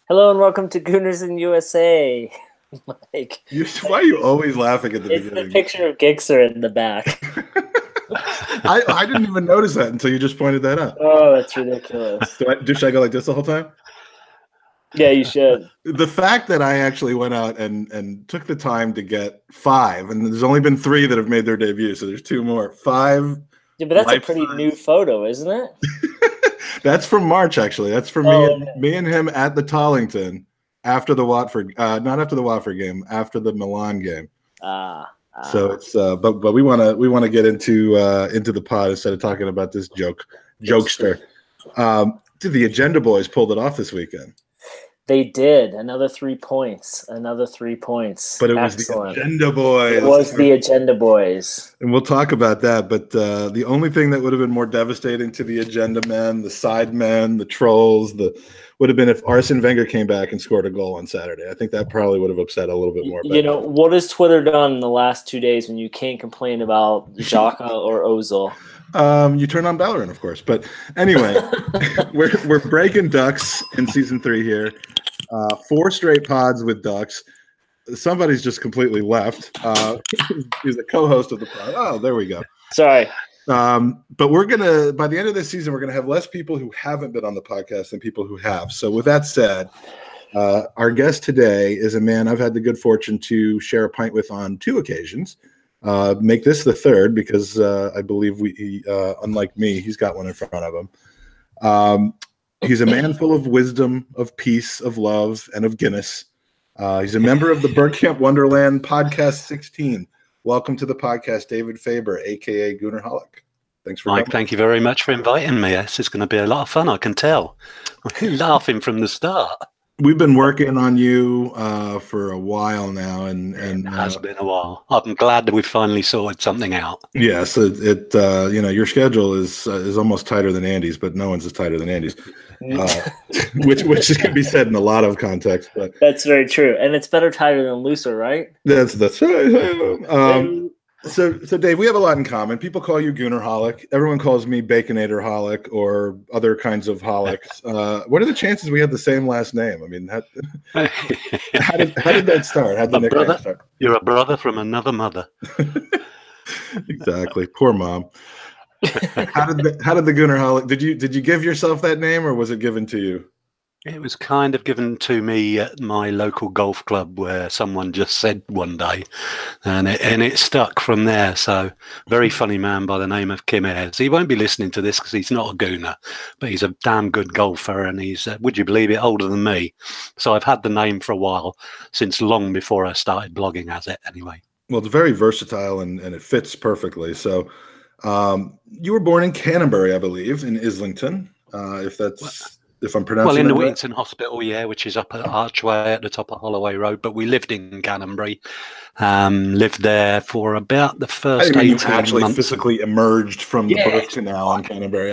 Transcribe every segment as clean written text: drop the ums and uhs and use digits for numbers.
Hello and welcome to Gooners in USA. Mike, Why are you always laughing at the it's beginning? the picture of Gixxer in the back. I didn't even notice that until you just pointed that out. Oh, that's ridiculous. Should I go like this the whole time? Yeah, you should. The fact that I actually went out and took the time to get 5, and there's only been 3 that have made their debut, so there's 2 more. 5. Yeah, but that's a pretty new photo, isn't it? That's from March, actually. That's from me and him at the Tollington after the Watford, not after the Watford game, after the Milan game. So it's but we want to get into the pod instead of talking about this jokester. The Agenda Boys pulled it off this weekend. They did. Another 3 points. Another 3 points. But it was the Agenda Boys. It was the Agenda Boys. And we'll talk about that. But the only thing that would have been more devastating to the Agenda men, the side men, the trolls, would have been if Arsene Wenger came back and scored a goal on Saturday. I think that probably would have upset a little bit more. You know, what has Twitter done in the last 2 days when you can't complain about Xhaka or Ozil? You turn on Bellerin, of course. But anyway, we're breaking ducks in season 3 here. 4 straight pods with ducks. Somebody's just completely left. He's a co-host of the pod. Oh, there we go. Sorry. But we're gonna, by the end of this season, we're gonna have less people who haven't been on the podcast than people who have. So with that said, our guest today is a man I've had the good fortune to share a pint with on 2 occasions. Make this the 3rd because I believe unlike me, he's got one in front of him. He's a man full of wisdom, of peace, of love, and of Guinness. He's a member of the Bergkamp Wonderland Podcast 16. Welcome to the podcast, David Faber, a.k.a. Gooner. Thanks for Mike, coming. thank you very much for inviting me. This is going to be a lot of fun, I can tell. I'm laughing from the start. We've been working on you for a while now, and it has been a while. I'm glad that we finally sorted something out. Yes, your schedule is almost tighter than Andy's, but no one's as tighter than Andy's, which can be said in a lot of contexts. But that's very true, and it's better tighter than looser, right? That's right. So Dave, we have a lot in common. People call you Goonerholic. Everyone calls me Baconatorholic or other kinds of holics. What are the chances we have the same last name? I mean, how did that start? How did the nickname start? You're a brother from another mother. Exactly. Poor mom. How did the Goonerholic? Did you give yourself that name, or was it given to you? It was kind of given to me at my local golf club where someone just said one day, and it stuck from there. So, very funny man by the name of Kim Ayres. He won't be listening to this because he's not a Gooner, but he's a damn good golfer, and he's, would you believe it, older than me. So I've had the name for a while, since long before I started blogging as it anyway. Well, it's very versatile and it fits perfectly. So you were born in Canterbury, I believe, in Islington, if I'm pronouncing well, in the right. Whittington Hospital, yeah, which is up at Archway at the top of Holloway Road. But we lived in Canterbury, lived there for about the first 18 months. You actually physically emerged from the birth canal in Canterbury.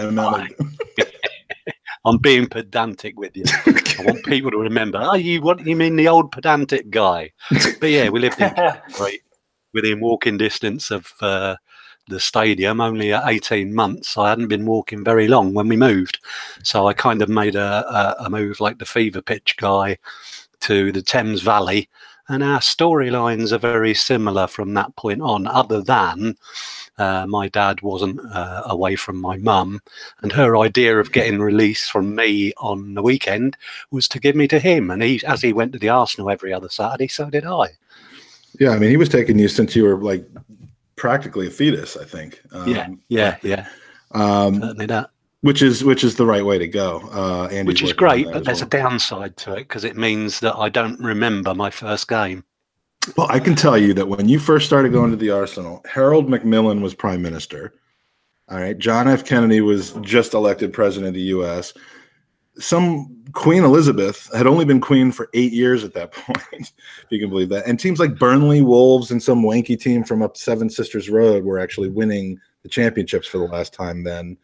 I'm being pedantic with you. I want people to remember. Oh, you mean the old pedantic guy? But yeah, we lived in Canterbury, within walking distance of the stadium, only at 18 months. I hadn't been walking very long when we moved. So I kind of made a move like the fever pitch guy to the Thames Valley. And our storylines are very similar from that point on, other than my dad wasn't away from my mum. And her idea of getting release from me on the weekend was to give me to him. And as he went to the Arsenal every other Saturday, so did I. Yeah, I mean, he was taking you since you were like practically a fetus, I think. Yeah. Certainly that. Which is the right way to go. Which is great, but there's a downside to it because it means that I don't remember my first game. Well, I can tell you that when you first started going to the Arsenal, Harold Macmillan was prime minister. All right, John F. Kennedy was just elected president of the U.S. Queen Elizabeth had only been queen for 8 years at that point, if you can believe that. And teams like Burnley, Wolves, and some wanky team from up Seven Sisters Road were actually winning the championships for the last time then.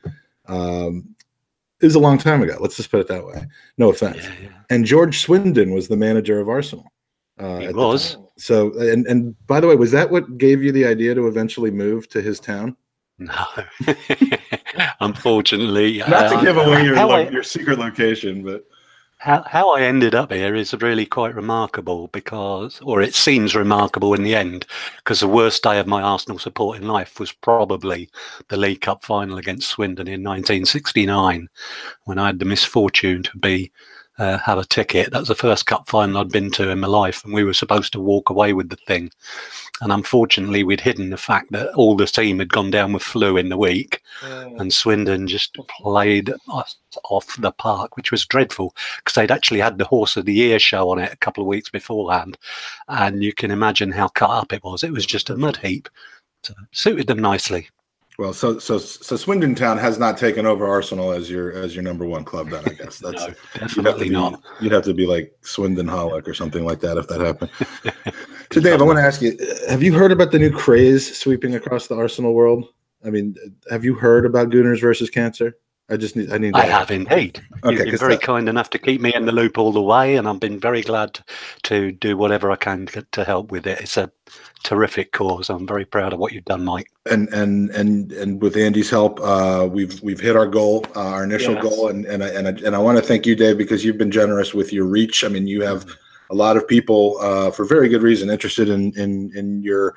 It was a long time ago. Let's just put it that way. No offense. Yeah. And George Swindon was the manager of Arsenal. He was. So, and by the way, was that what gave you the idea to eventually move to his town? No, unfortunately. Not to give away your secret location, but How I ended up here is really quite remarkable or it seems remarkable in the end, because the worst day of my Arsenal supporting life was probably the League Cup final against Swindon in 1969, when I had the misfortune to have a ticket. That was the first cup final I'd been to in my life, and we were supposed to walk away with the thing. And unfortunately, we'd hidden the fact that all the team had gone down with flu in the week, and Swindon just played us off the park, which was dreadful, because they'd actually had the Horse of the Year show on it a couple of weeks beforehand. And you can imagine how cut up it was. It was just a mud heap. So it suited them nicely. Well, so Swindon Town has not taken over Arsenal as your number one club, then, I guess. That's no, definitely not. You'd have to be like Swindon Hollick or something like that if that happened. So, Dave, I want to ask you, have you heard about the new craze sweeping across the Arsenal world? I mean, have you heard about Gooners versus cancer? I have indeed. Okay, You've been very kind enough to keep me in the loop all the way, and I've been very glad to do whatever I can to help with it. It's a terrific cause. I'm very proud of what you've done, Mike. And with Andy's help, we've hit our goal, our initial goal, and I want to thank you, Dave, because you've been generous with your reach. I mean, you have a lot of people, for very good reason, interested in your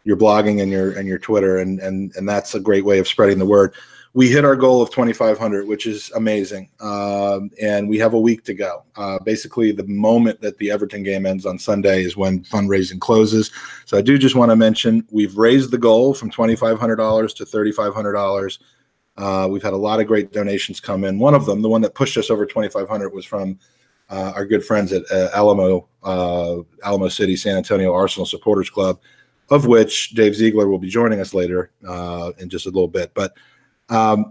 blogging and your Twitter, and that's a great way of spreading the word. We hit our goal of 2,500, which is amazing, and we have a week to go. Basically, the moment that the Everton game ends on Sunday is when fundraising closes. So I do just want to mention we've raised the goal from $2,500 to $3,500. We've had a lot of great donations come in. One of them, the one that pushed us over 2,500, was from our good friends at Alamo City, San Antonio Arsenal Supporters Club, of which Dave Ziegler will be joining us later in just a little bit. But and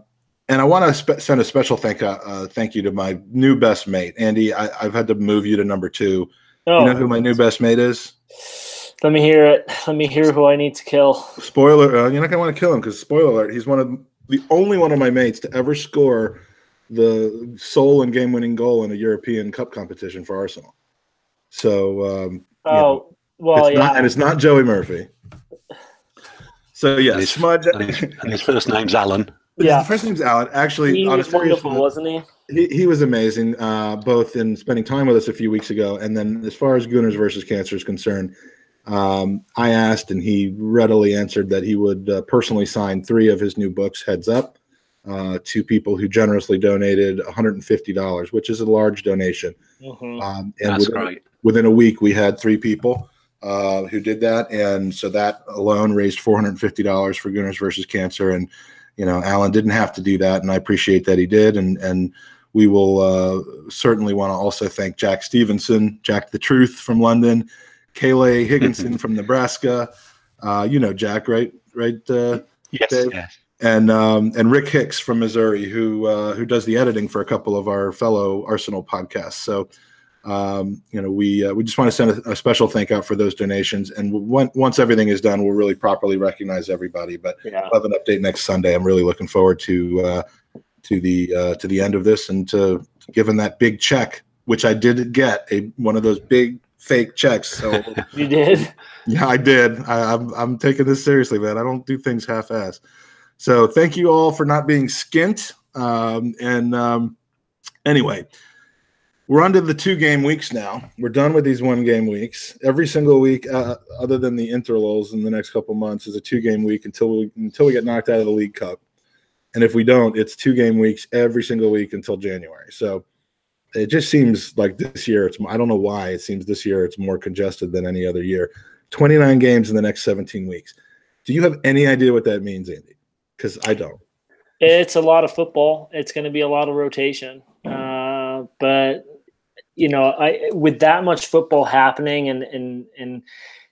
I want to send a special thank you to my new best mate, Andy. I've had to move you to number 2. Oh. You know who my new best mate is? Let me hear it. Let me hear who I need to kill. Spoiler, you're not going to want to kill him because, spoiler alert, he's the only one of my mates to ever score the sole and game-winning goal in a European Cup competition for Arsenal. So, and it's not Joey Murphy. So, yeah, Smudge. And his first name's Alan. Yeah, his first name's Alan. Actually, he was wonderful, wasn't he? He was amazing, both in spending time with us a few weeks ago, and then as far as Gooners versus Cancer is concerned, I asked, and he readily answered that he would personally sign 3 of his new books, Heads Up, to people who generously donated $150, which is a large donation. And that's great. Within a week, we had 3 people who did that, and so that alone raised $450 for Gooners versus Cancer. And Alan didn't have to do that, and I appreciate that he did. And we will certainly want to also thank Jack Stevenson, Jack the Truth from London, Kayleigh Higginson from Nebraska. Jack, right? Yes. Dave? Yes. And Rick Hicks from Missouri, who does the editing for a couple of our fellow Arsenal podcasts. So. We just want to send a special thank out for those donations, and once everything is done, we'll really properly recognize everybody. But we'll have an update next Sunday. I'm really looking forward to the end of this and to giving that big check, which I did get one of those big fake checks. So you did? Yeah, I did. I'm taking this seriously, man. I don't do things half-ass. So thank you all for not being skint. Anyway. We're on to the 2-game weeks now. We're done with these 1-game weeks. Every single week, other than the interludes in the next couple months, is a 2-game week until we get knocked out of the League Cup. And if we don't, it's 2-game weeks every single week until January. So it just seems like this year, I don't know why, it seems this year it's more congested than any other year. 29 games in the next 17 weeks. Do you have any idea what that means, Andy? Because I don't. It's a lot of football. It's going to be a lot of rotation. But with that much football happening and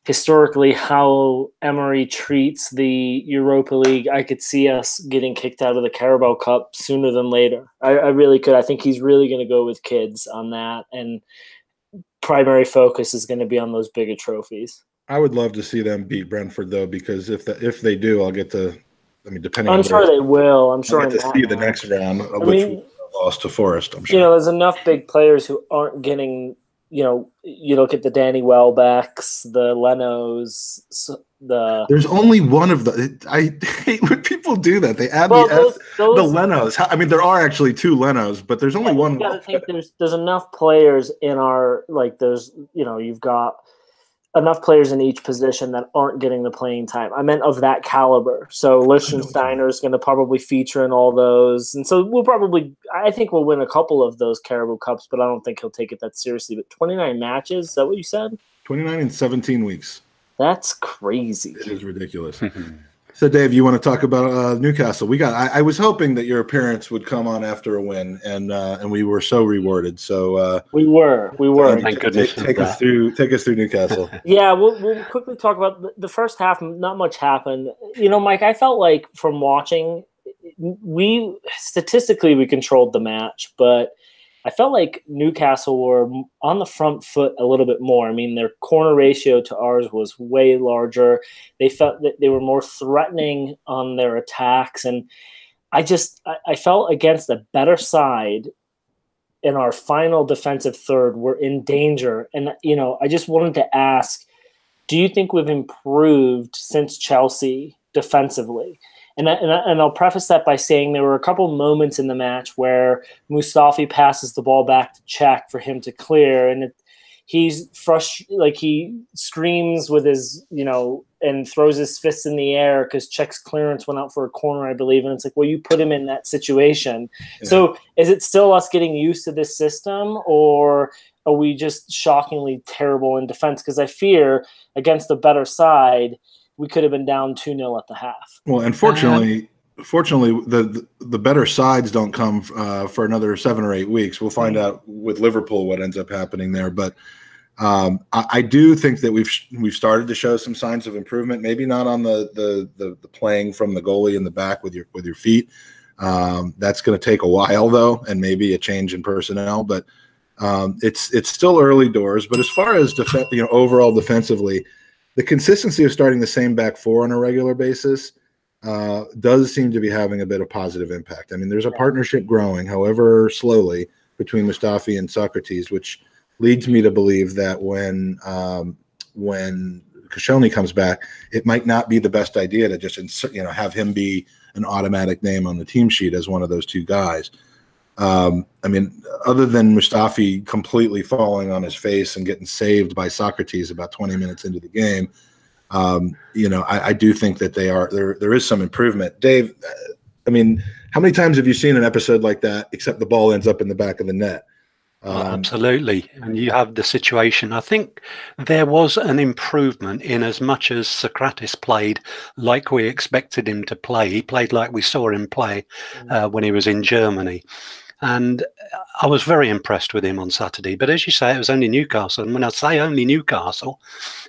historically how Emery treats the Europa League, I could see us getting kicked out of the Carabao Cup sooner than later. I really could. I think he's really going to go with kids on that, and primary focus is going to be on those bigger trophies. I would love to see them beat Brentford, though, because if they do, I'll get to. Depending. I'm sure they will. I'm sure. I'll get to see the next round, which we lost to Forest. I'm sure. There's enough big players who aren't getting you look at the Danny Welbecks, the Lenos, There's only one of the. I hate when people do that. They add the Lenos. I mean, there are actually two Lenos, but there's only one. You got to think there's enough players in our you've got enough players in each position that aren't getting the playing time. I meant of that caliber. So Lichtsteiner is going to probably feature in all those. And so I think we'll win a couple of those Caribou Cups, but I don't think he'll take it that seriously. But 29 matches, is that what you said? 29 in 17 weeks. That's crazy. It is ridiculous. So, Dave, you want to talk about Newcastle? I was hoping that your appearance would come on after a win, and we were so rewarded. So we were. Thank goodness. Take us through Newcastle. Yeah, we'll quickly talk about the first half. Not much happened. Mike, I felt like from watching, we statistically controlled the match, but I felt like Newcastle were on the front foot a little bit more. I mean, their corner ratio to ours was way larger. They felt that they were more threatening on their attacks. And I felt against a better side in our final defensive third, we're in danger. And, I just wanted to ask, do you think we've improved since Chelsea defensively? And I'll preface that by saying there were a couple moments in the match where Mustafi passes the ball back to Czech for him to clear, and he's frustrated, like he screams with his, and throws his fists in the air because Czech's clearance went out for a corner, I believe, and it's like, well, you put him in that situation. Yeah. So is it still us getting used to this system, or are we just shockingly terrible in defense? Because I fear against the better side, we could have been down 2-0 at the half. Well, and fortunately, the better sides don't come for another 7 or 8 weeks. We'll find out with Liverpool what ends up happening there. But I do think that we've started to show some signs of improvement. Maybe not on the playing from the goalie in the back with your feet. That's going to take a while though, and maybe a change in personnel. But it's still early doors. But as far as overall defensively, the consistency of starting the same back four on a regular basis does seem to be having a bit of positive impact. I mean, there's a partnership growing, however slowly, between Mustafi and Socrates, which leads me to believe that when Koscielny comes back, it might not be the best idea to just have him be an automatic name on the team sheet as one of those two guys. I mean, other than Mustafi completely falling on his face and getting saved by Socrates about 20 minutes into the game, I do think that there is some improvement. Dave, I mean, how many times have you seen an episode like that, except the ball ends up in the back of the net? Absolutely. And you have the situation. I think there was an improvement in as much as Socrates played like we expected him to play. He played like we saw him play when he was in Germany. And I was very impressed with him on Saturday. But as you say, it was only Newcastle. And when I say only Newcastle,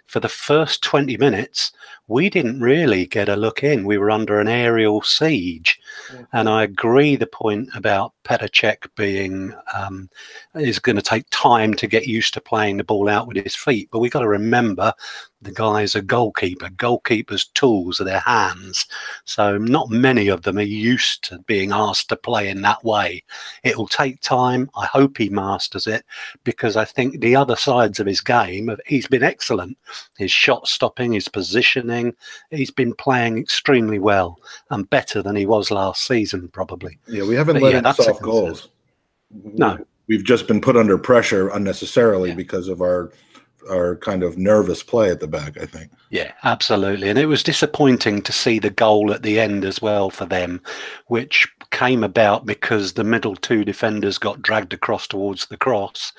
for the first 20 minutes, we didn't really get a look in. We were under an aerial siege. And I agree the point about Petr Cech being is going to take time to get used to playing the ball out with his feet. But we've got to remember the guy's a goalkeeper. Goalkeepers' tools are their hands. So not many of them are used to being asked to play in that way. It will take time. I hope he masters it, because I think the other sides of his game, he's been excellent. His shot stopping, his positioning, he's been playing extremely well and better than he was last season, probably. Yeah, we haven't let him soft goals. No. We've just been put under pressure unnecessarily because of our kind of nervous play at the back, I think. Yeah, absolutely. And it was disappointing to see the goal at the end as well for them, which came about because the middle two defenders got dragged across towards the cross.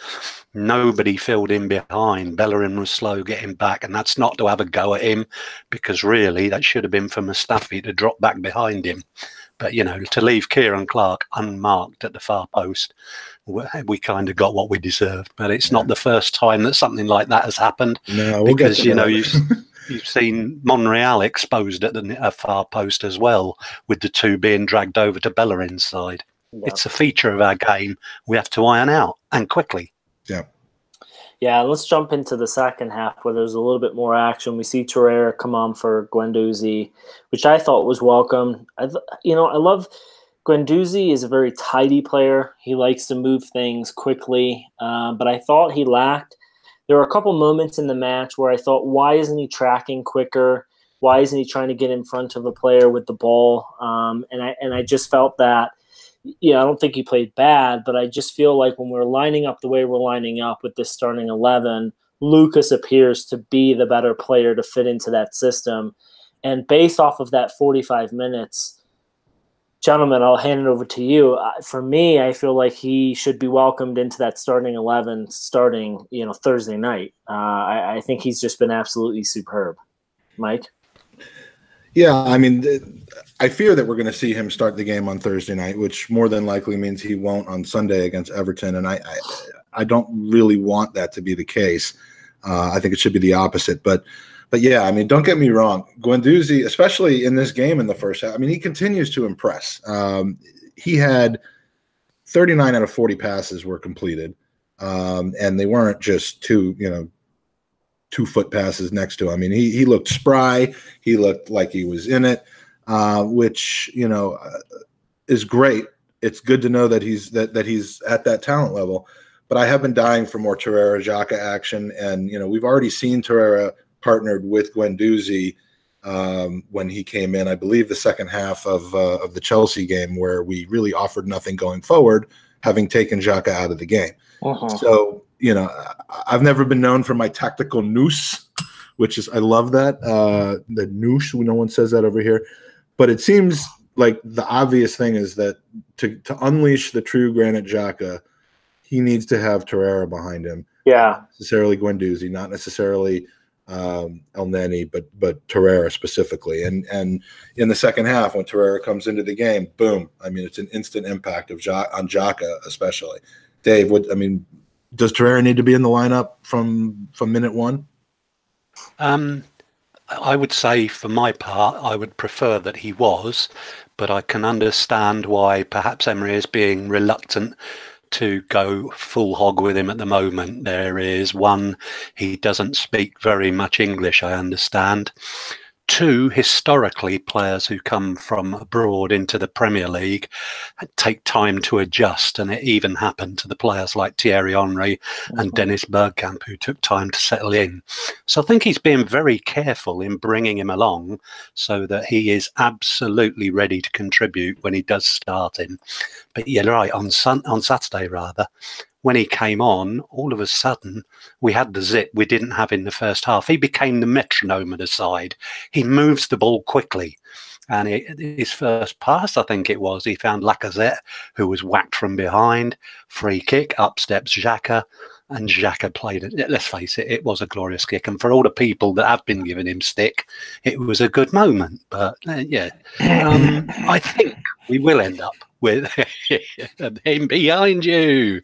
Nobody filled in behind. Bellerin was slow getting back, and that's not to have a go at him, because really that should have been for Mustafi to drop back behind him. But, to leave Kieran Clark unmarked at the far post, we kind of got what we deserved. But it's not the first time that something like that has happened. No, we'll because, you've seen Monreal exposed at the far post as well, with the two being dragged over to Bellerin's side. Yeah. It's a feature of our game we have to iron out, and quickly. Yeah. Yeah, let's jump into the second half where there's a little bit more action. We see Torreira come on for Guendouzi, which I thought was welcome. I love Guendouzi is a very tidy player. He likes to move things quickly, but I thought he lacked. There were a couple moments in the match where I thought, why isn't he tracking quicker? Why isn't he trying to get in front of a player with the ball? And I just felt that, I don't think he played bad, but I just feel like when we're lining up the way we're lining up with this starting 11, Lucas appears to be the better player to fit into that system. And based off of that 45 minutes, gentlemen, I'll hand it over to you. For me, I feel like he should be welcomed into that starting 11 starting, Thursday night. I think he's just been absolutely superb. Mike? Yeah, I mean, I fear that we're going to see him start the game on Thursday night, which more than likely means he won't on Sunday against Everton. And I don't really want that to be the case. I think it should be the opposite. But yeah, I mean, don't get me wrong. Guendouzi, especially in this game in the first half, I mean, he continues to impress. He had 39 out of 40 passes were completed, and they weren't just two-foot passes next to him. I mean, he looked spry. He looked like he was in it, which is great. It's good to know that he's at that talent level. But I have been dying for more Torreira Xhaka action, and we've already seen Torreira partnered with Guendouzi when he came in. I believe the second half of the Chelsea game, where we really offered nothing going forward, having taken Xhaka out of the game. So. I've never been known for my tactical nous, which is, I love that. The nous, no one says that over here. But it seems like the obvious thing is that to unleash the true Granit Xhaka, he needs to have Torreira behind him. Yeah. Not necessarily Guendouzi, not necessarily El Neni, but Torreira specifically. And in the second half, when Torreira comes into the game, boom. I mean, it's an instant impact on Xhaka especially. Dave, does Torreira need to be in the lineup from minute one? I would say, for my part, I would prefer that he was, but I can understand why perhaps Emery is being reluctant to go full hog with him at the moment. There is one, he doesn't speak very much English, I understand. Two, historically, players who come from abroad into the Premier League take time to adjust, and it even happened to the players like Thierry Henry and Dennis Bergkamp, who took time to settle in. So I think he's being very careful in bringing him along so that he is absolutely ready to contribute when he does start him. But you're right, on Saturday, when he came on, all of a sudden, we had the zip we didn't have in the first half. He became the metronome of the side. He moves the ball quickly. And his first pass, I think it was, he found Lacazette, who was whacked from behind. Free kick, up steps Xhaka, and Xhaka played it. Let's face it, it was a glorious kick. And for all the people that have been giving him stick, it was a good moment. But, I think we will end up with him behind you.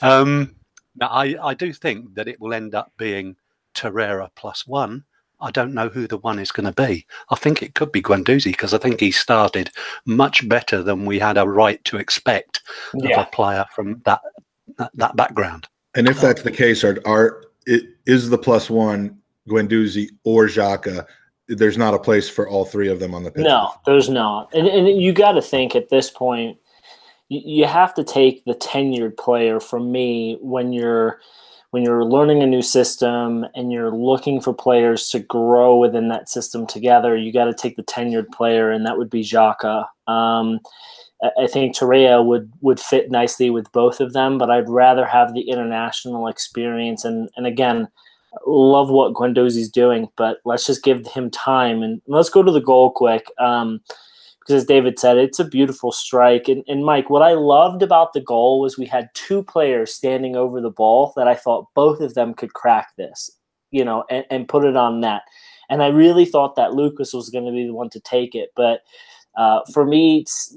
I do think that it will end up being Torreira +1. I don't know who the one is going to be. I think it could be Guendouzi, because I think he started much better than we had a right to expect of a player from that background. And if that's the case, is the +1 Guendouzi or Xhaka? There's not a place for all three of them on the pitch. No, there's not. And you got to think at this point, you have to take the tenured player from me when you're learning a new system and you're looking for players to grow within that system together. You got to take the tenured player, and that would be Xhaka. I think Torreira would fit nicely with both of them, but I'd rather have the international experience. And again, love what Guendouzi's doing, but let's just give him time. And let's go to the goal quick, because as David said, it's a beautiful strike. And Mike, what I loved about the goal was we had two players standing over the ball that I thought both of them could crack this, and put it on net. And I really thought that Lucas was going to be the one to take it. But for me, it's,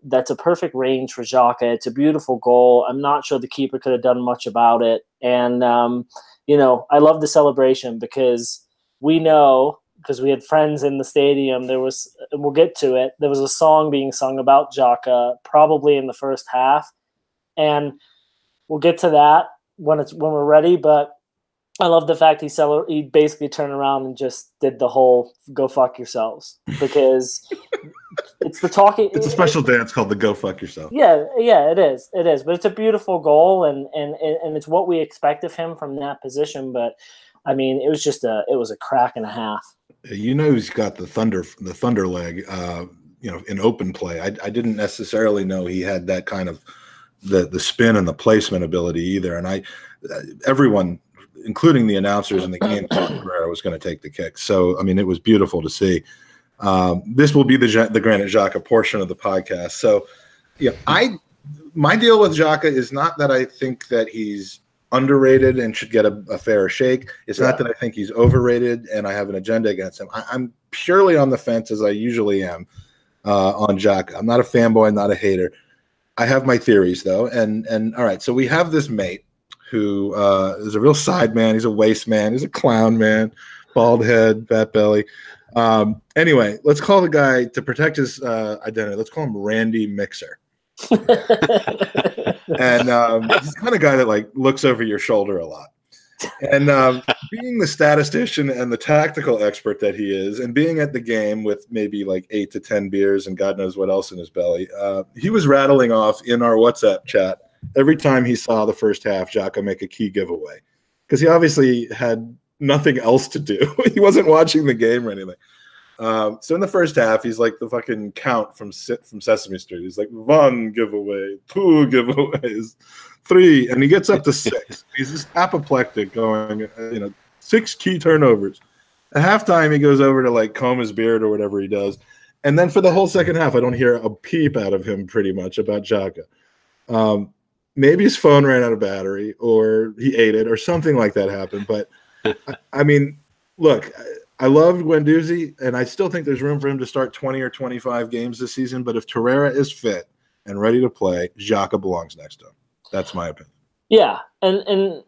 that's a perfect range for Xhaka. It's a beautiful goal. I'm not sure the keeper could have done much about it. And, I love the celebration because we know, because we had friends in the stadium, we'll get to it, there was a song being sung about Xhaka probably in the first half. And we'll get to that when we're ready. But I love the fact he basically turned around and just did the whole "go fuck yourselves" because it's the talking. It's a special dance called the "Go Fuck Yourself." Yeah, it is. It is, but it's a beautiful goal, and it's what we expect of him from that position. But I mean, it was a crack and a half. You know, he's got the thunder leg. In open play. I didn't necessarily know he had that kind of the spin and the placement ability either. And everyone, including the announcers in the game, Herrera was going to take the kick. So, I mean, it was beautiful to see. This will be the Granit Xhaka portion of the podcast. So, my deal with Xhaka is not that I think that he's underrated and should get a fair shake. It's not that I think he's overrated and I have an agenda against him. I'm purely on the fence, as I usually am, on Xhaka. I'm not a fanboy, not a hater. I have my theories, though. And all right, so we have this mate who is a real side man. He's a waste man. He's a clown man, bald head, fat belly. Anyway, let's call the guy, to protect his identity, let's call him Randy Mixer. And he's the kind of guy that like looks over your shoulder a lot. And being the statistician and the tactical expert that he is, and being at the game with maybe like 8 to 10 beers and God knows what else in his belly, he was rattling off in our WhatsApp chat every time he saw the first half Xhaka make a key giveaway, because he obviously had nothing else to do. He wasn't watching the game or anything. So in the first half, he's like the fucking Count from Sesame Street. He's like 1 giveaway, 2 giveaways, 3, and he gets up to 6. He's just apoplectic, going, 6 key turnovers. At halftime, he goes over to like comb his beard or whatever he does, and then for the whole second half, I don't hear a peep out of him pretty much about Xhaka. Maybe his phone ran out of battery, or he ate it, or something like that happened. But I mean, look. I loved Guendouzi, and I still think there's room for him to start 20 or 25 games this season. But if Torreira is fit and ready to play, Xhaka belongs next to him. That's my opinion. Yeah, and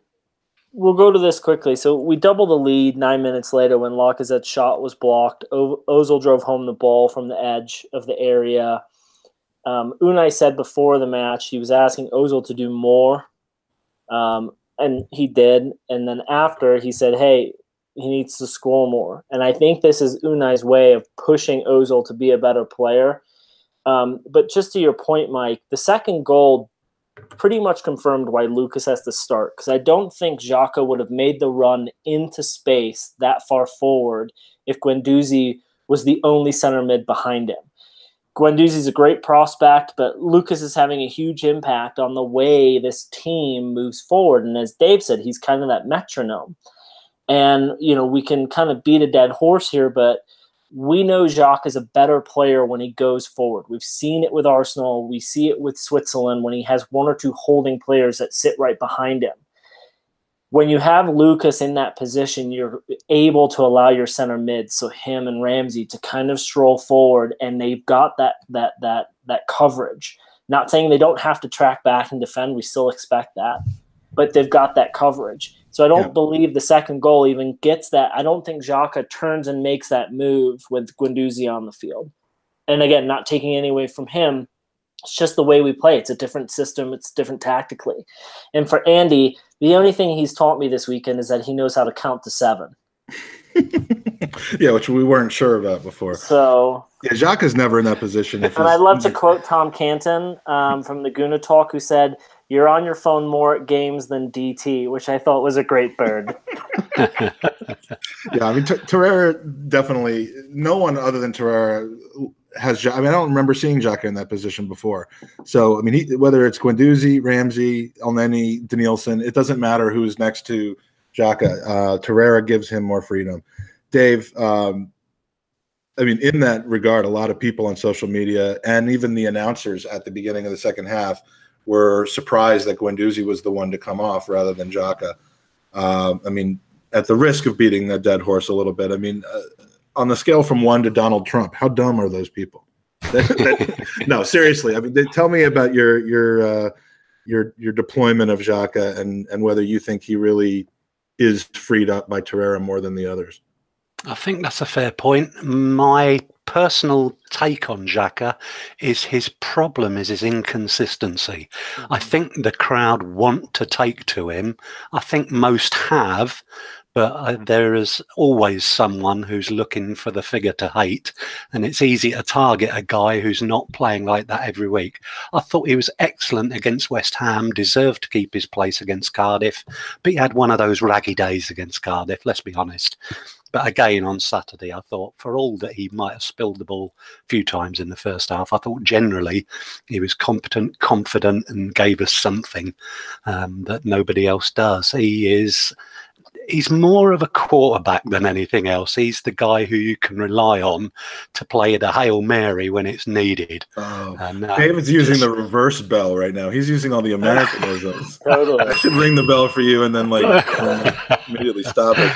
we'll go to this quickly. So we double the lead 9 minutes later when Lacazette's shot was blocked. Ozil drove home the ball from the edge of the area. Unai said before the match he was asking Ozil to do more, and he did. And then after, he said, hey, he needs to score more. And I think this is Unai's way of pushing Ozil to be a better player. But just to your point, Mike, the second goal pretty much confirmed why Lucas has to start, because I don't think Xhaka would have made the run into space that far forward if Guendouzi was the only center mid behind him. Guendouzi's a great prospect, but Lucas is having a huge impact on the way this team moves forward. And as Dave said, he's kind of that metronome. And, we can kind of beat a dead horse here, but we know Xhaka is a better player when he goes forward. We've seen it with Arsenal. We see it with Switzerland when he has 1 or 2 holding players that sit right behind him. When you have Lucas in that position, you're able to allow your center mid, so him and Ramsey, to kind of stroll forward, and they've got that coverage. Not saying they don't have to track back and defend. We still expect that. But they've got that coverage. So I don't believe the second goal even gets that. I don't think Xhaka turns and makes that move with Guendouzi on the field. And again, not taking any away from him, it's just the way we play. It's a different system. It's different tactically. And for Andy, the only thing he's taught me this weekend is that he knows how to count to 7. Yeah, which we weren't sure about before. So Xhaka's never in that position. And I'd love to quote Tom Canton from the Gooner Talk, who said, "You're on your phone more at games than DT," which I thought was a great bird. Yeah, I mean, Torreira definitely. No one other than Torreira has. I mean, I don't remember seeing Xhaka in that position before. So, I mean, whether it's Guendouzi, Ramsey, Elneny, Danielson, it doesn't matter who's next to Xhaka. Torreira gives him more freedom. Dave, I mean, in that regard, a lot of people on social media and even the announcers at the beginning of the second half were surprised that Guendouzi was the one to come off rather than Xhaka. I mean, at the risk of beating the dead horse a little bit, I mean, on the scale from 1 to Donald Trump, how dumb are those people? No, seriously. I mean, tell me about your deployment of Xhaka and whether you think he really is freed up by Torreira more than the others. I think that's a fair point. My personal take on Xhaka is his problem is his inconsistency. I think the crowd want to take to him. I think most have, but there is always someone who's looking for the figure to hate, and it's easy to target a guy who's not playing like that every week. I thought he was excellent against West Ham, deserved to keep his place against Cardiff, but he had one of those raggy days against Cardiff, let's be honest. But again, on Saturday, I thought for all that he might have spilled the ball a few times in the first half, I thought generally he was competent, confident, and gave us something that nobody else does. He's more of a quarterback than anything else. He's the guy who you can rely on to play the Hail Mary when it's needed. Oh, David's using the reverse bell right now. He's using all the Americanisms. Totally. I should ring the bell for you and then immediately stop it.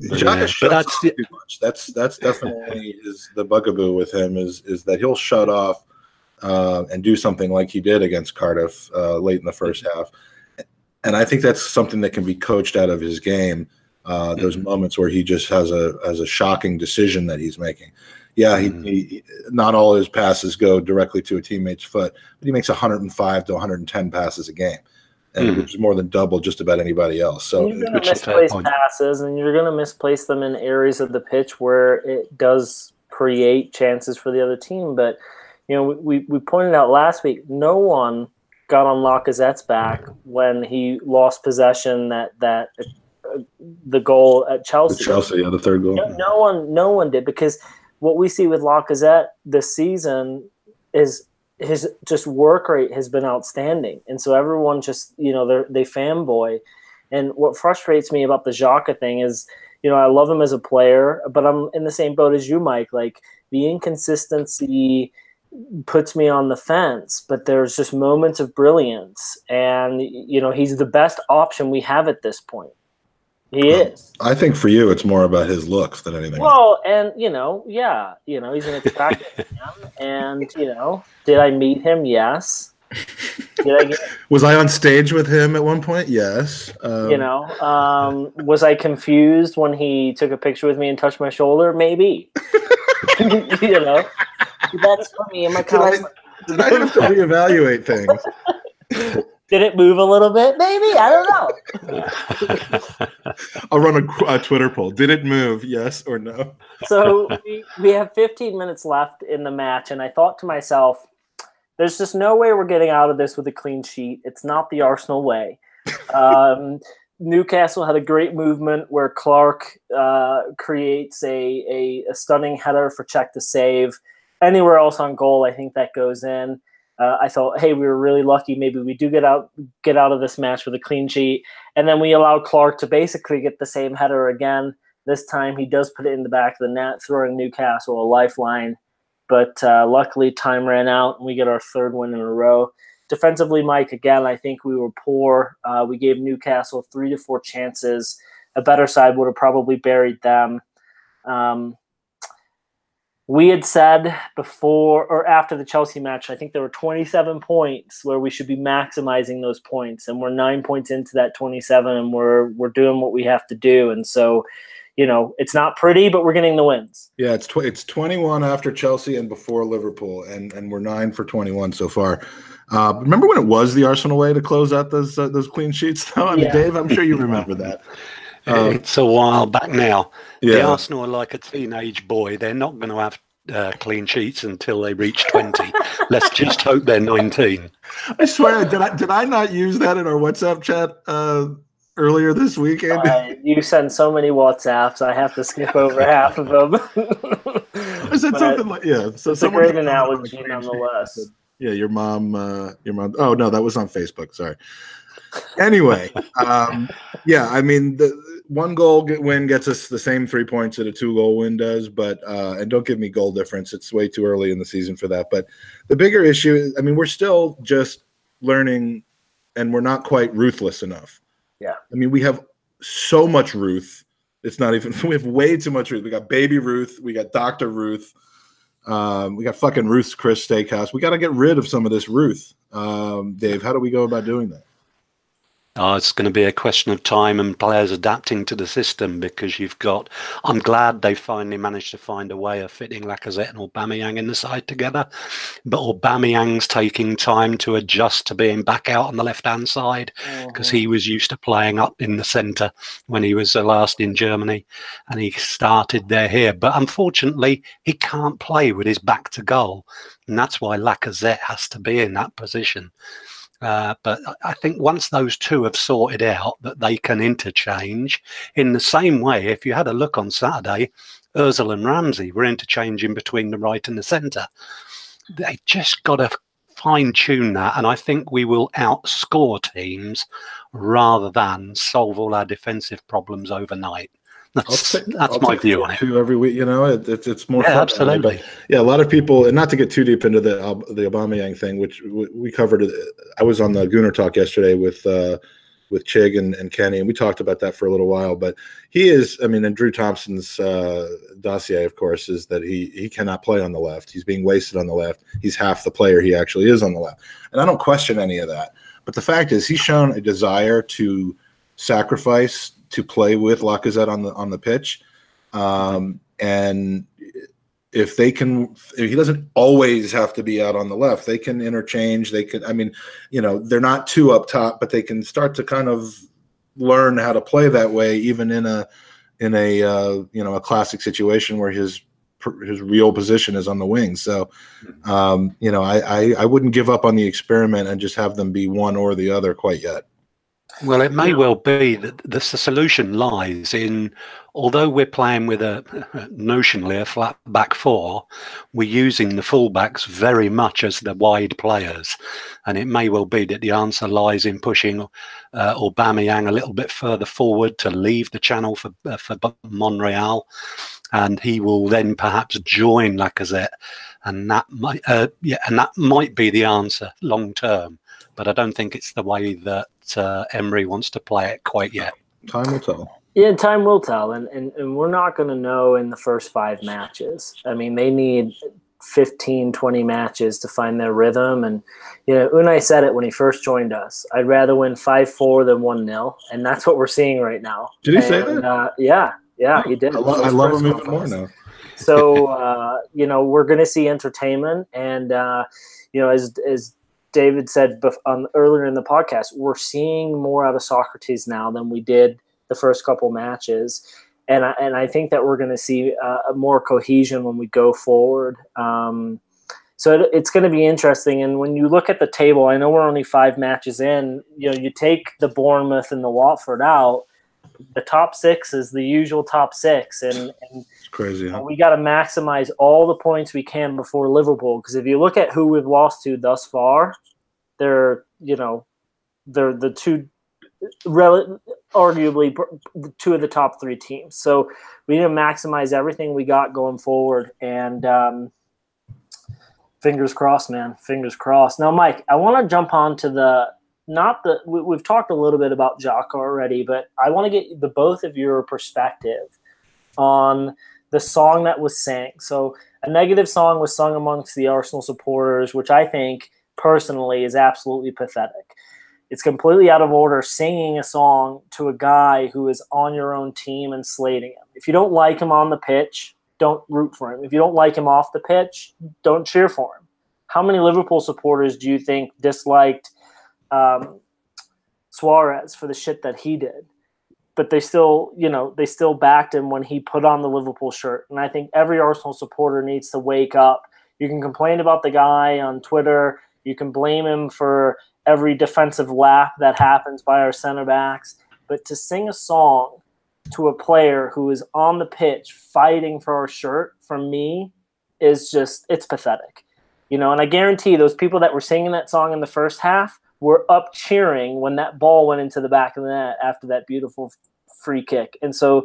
Xhaka shuts off too much. That's definitely the bugaboo with him is that he'll shut off and do something like he did against Cardiff late in the first half. And I think that's something that can be coached out of his game. Those moments where he just has a shocking decision that he's making. Yeah, he not all his passes go directly to a teammate's foot, but he makes 105 to 110 passes a game, and which is more than double just about anybody else. So you're going to misplace passes, and you're going to misplace them in areas of the pitch where it does create chances for the other team. But we pointed out last week, no one got on Lacazette's back when he lost possession that the goal at Chelsea. The third goal. No one did, because what we see with Lacazette this season is his just work rate has been outstanding, and so everyone just they fanboy. And what frustrates me about the Xhaka thing is, I love him as a player, but I'm in the same boat as you, Mike. Like, the inconsistency puts me on the fence, but there's just moments of brilliance, and he's the best option we have at this point. He is. I think for you, it's more about his looks than anything. Well, and he's an attractive man, and did I meet him? Yes. Was I on stage with him at one point? Yes. Was I confused when he took a picture with me and touched my shoulder? Maybe. That's for me and my colleagues. Did I have to reevaluate things? Did it move a little bit? Maybe. I don't know. I'll run a Twitter poll. Did it move? Yes or no? So we have 15 minutes left in the match, and I thought to myself, there's just no way we're getting out of this with a clean sheet. It's not the Arsenal way. Newcastle had a great movement where Clark creates a stunning header for Cech to save. Anywhere else on goal, I think that goes in. I thought, hey, we were really lucky. Maybe we do get out of this match with a clean sheet. And then we allow Clark to basically get the same header again. This time he does put it in the back of the net, throwing Newcastle a lifeline. But luckily time ran out, and we get our third win in a row. Defensively, Mike, again, I think we were poor. We gave Newcastle 3 to 4 chances. A better side would have probably buried them. We had said before or after the Chelsea match, I think there were 27 points where we should be maximizing those points, and we're 9 points into that 27, and we're doing what we have to do. And so, it's not pretty, but we're getting the wins. Yeah, it's 21 after Chelsea and before Liverpool, and we're 9 for 21 so far. Remember when it was the Arsenal way to close out those clean sheets, though? I mean, Dave, I'm sure you remember that. It's a while back now. Yeah. The Arsenal are like a teenage boy. They're not going to have clean sheets until they reach 20. Let's just hope they're 19. I swear, did I not use that in our WhatsApp chat earlier this week, Andy? You send so many WhatsApps, I have to skip over half of them. I said something like, yeah. So it's a great analogy, nonetheless. Yeah, your mom. Oh no, that was on Facebook. Sorry. Anyway, I mean, the 1 goal win gets us the same 3 points that a 2-goal win does, but and don't give me goal difference. It's way too early in the season for that. But the bigger issue is, I mean, we're still just learning, and we're not quite ruthless enough. Yeah. I mean, we have so much Ruth. It's not even. We have way too much Ruth. We got Baby Ruth. We got Dr. Ruth. We got fucking Ruth's Chris Steakhouse. We got to get rid of some of this Ruth. Dave, how do we go about doing that? Oh, it's going to be a question of time and players adapting to the system, because I'm glad they finally managed to find a way of fitting Lacazette and Aubameyang in the side together. But Aubameyang's taking time to adjust to being back out on the left-hand side, because he was used to playing up in the centre when he was last in Germany, and he started there here. But unfortunately, he can't play with his back to goal, and that's why Lacazette has to be in that position. But I think once those two have sorted out that they can interchange in the same way, if you had a look on Saturday, Ozil and Ramsey were interchanging between the right and the centre. They just got to fine-tune that, and I think we will outscore teams rather than solve all our defensive problems overnight. That's my view on it. Two every week, it's more fun. Absolutely. But yeah, a lot of people, and not to get too deep into the Aubameyang thing, which we covered. I was on the Gooner talk yesterday with Chig and Kenny, and we talked about that for a little while. But he is, and Drew Thompson's dossier, of course, is that he cannot play on the left. He's being wasted on the left. He's half the player he actually is on the left, and I don't question any of that. But the fact is, he's shown a desire to sacrifice to play with Lacazette on the pitch, and if he doesn't always have to be out on the left, they can interchange. They can, they're not too up top, but they can start to kind of learn how to play that way, even in a classic situation where his real position is on the wing. So, I wouldn't give up on the experiment and just have them be one or the other quite yet. Well, it may well be that the solution lies in, although we're playing with notionally a flat back four, we're using the fullbacks very much as the wide players. And it may well be that the answer lies in pushing Aubameyang a little bit further forward to leave the channel for Monreal. And he will then perhaps join Lacazette. And that might be the answer long term. But I don't think it's the way that Emery wants to play it quite yet. Time will tell. Yeah, time will tell. And we're not going to know in the first 5 matches. They need 15, 20 matches to find their rhythm. And, Unai said it when he first joined us. I'd rather win 5-4 than 1-0. And that's what we're seeing right now. Did he say that? Yeah, he did. I love him even more now. So, we're going to see entertainment. And, as David said earlier in the podcast, we're seeing more out of Socrates now than we did the first couple matches. And I think that we're going to see more cohesion when we go forward. So it's going to be interesting. And when you look at the table, I know we're only 5 matches in. You take the Bournemouth and the Watford out, the top 6 is the usual top 6. And it's crazy. Huh? We got to maximize all the points we can before Liverpool. Because if you look at who we've lost to thus far, they're the two, arguably 2 of the top 3 teams. So we need to maximize everything we got going forward. And fingers crossed, man. Fingers crossed. Now, Mike, I want to jump on to we've talked a little bit about Xhaka already, but I want to get the both of your perspective on the song that was sang. So a negative song was sung amongst the Arsenal supporters, which I think personally is absolutely pathetic. It's completely out of order singing a song to a guy who is on your own team and slating him. If you don't like him on the pitch, don't root for him. If you don't like him off the pitch, don't cheer for him. How many Liverpool supporters do you think disliked Suarez for the shit that he did? But they still backed him when he put on the Liverpool shirt. And I think every Arsenal supporter needs to wake up. You can complain about the guy on Twitter. You can blame him for every defensive lap that happens by our center backs. But to sing a song to a player who is on the pitch fighting for our shirt, for me, is just, it's pathetic. And I guarantee those people that were singing that song in the first half were up cheering when that ball went into the back of the net after that beautiful free kick. And so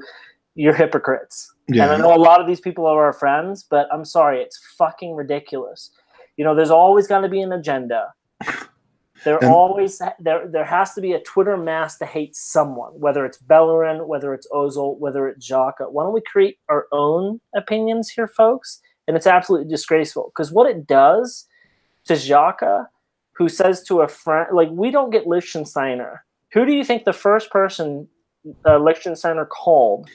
you're hypocrites. Yeah. And I know a lot of these people are our friends, but I'm sorry, it's fucking ridiculous. There's always got to be an agenda. There has to be a Twitter mass to hate someone, whether it's Bellerin, whether it's Ozil, whether it's Xhaka. Why don't we create our own opinions here, folks? And it's absolutely disgraceful. Because what it does to Xhaka, who says to a friend, like, we don't get Lichtsteiner, Who do you think the first person Liechtensteiner called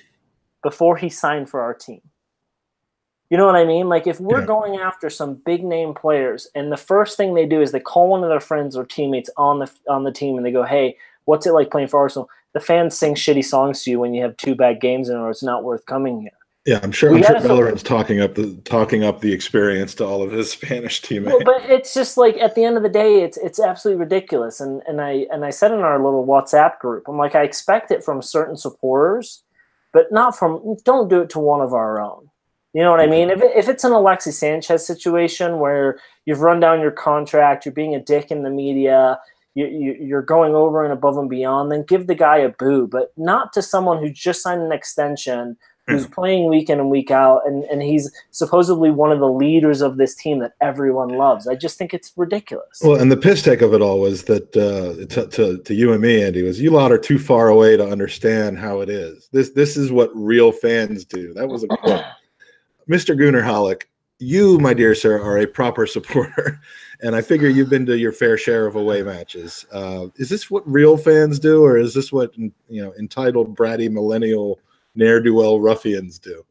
before he signed for our team? You know what I mean? Like, if we're going after some big name players, and the first thing they do is they call one of their friends or teammates on the team, and they go, "Hey, what's it like playing for Arsenal?" The fans sing shitty songs to you when you have 2 bad games in a row. It's not worth coming here. Yeah, I'm sure Bellerin's talking up the experience to all of his Spanish teammates. Well, but it's just like, at the end of the day, it's absolutely ridiculous. And I said in our little WhatsApp group, I'm like, I expect it from certain supporters, but don't do it to one of our own. You know what I mean? If it's an Alexis Sanchez situation where you've run down your contract, you're being a dick in the media, you're going over and above and beyond, then give the guy a boo, but not to someone who just signed an extension, who's playing week in and week out, and he's supposedly one of the leaders of this team that everyone loves. I just think it's ridiculous. Well, and the piss take of it all was that to you and me, Andy, was you lot are too far away to understand how it is. This is what real fans do. That was a quote. Mr. Gooner Hollick, you, my dear sir, are a proper supporter, and I figure you've been to your fair share of away matches. Is this what real fans do, or is this what entitled, bratty, millennial, ne'er-do-well ruffians do?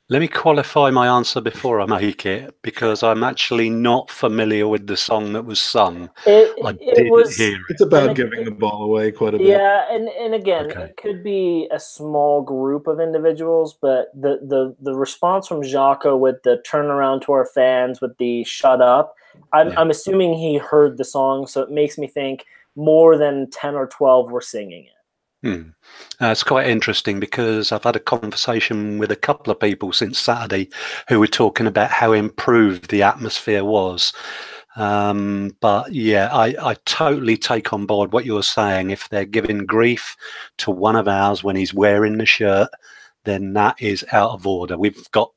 Let me qualify my answer before I make it, because I'm actually not familiar with the song that was sung. I didn't hear it. It's about giving the ball away quite a bit. Yeah, and again, it could be a small group of individuals, but the response from Xhaka with the turnaround to our fans with the shut up, I'm assuming he heard the song, so it makes me think more than 10 or 12 were singing it. It's quite interesting, because I've had a conversation with a couple of people since Saturday who were talking about how improved the atmosphere was. But yeah, I totally take on board what you're saying. If they're giving grief to one of ours when he's wearing the shirt, then that is out of order. We've got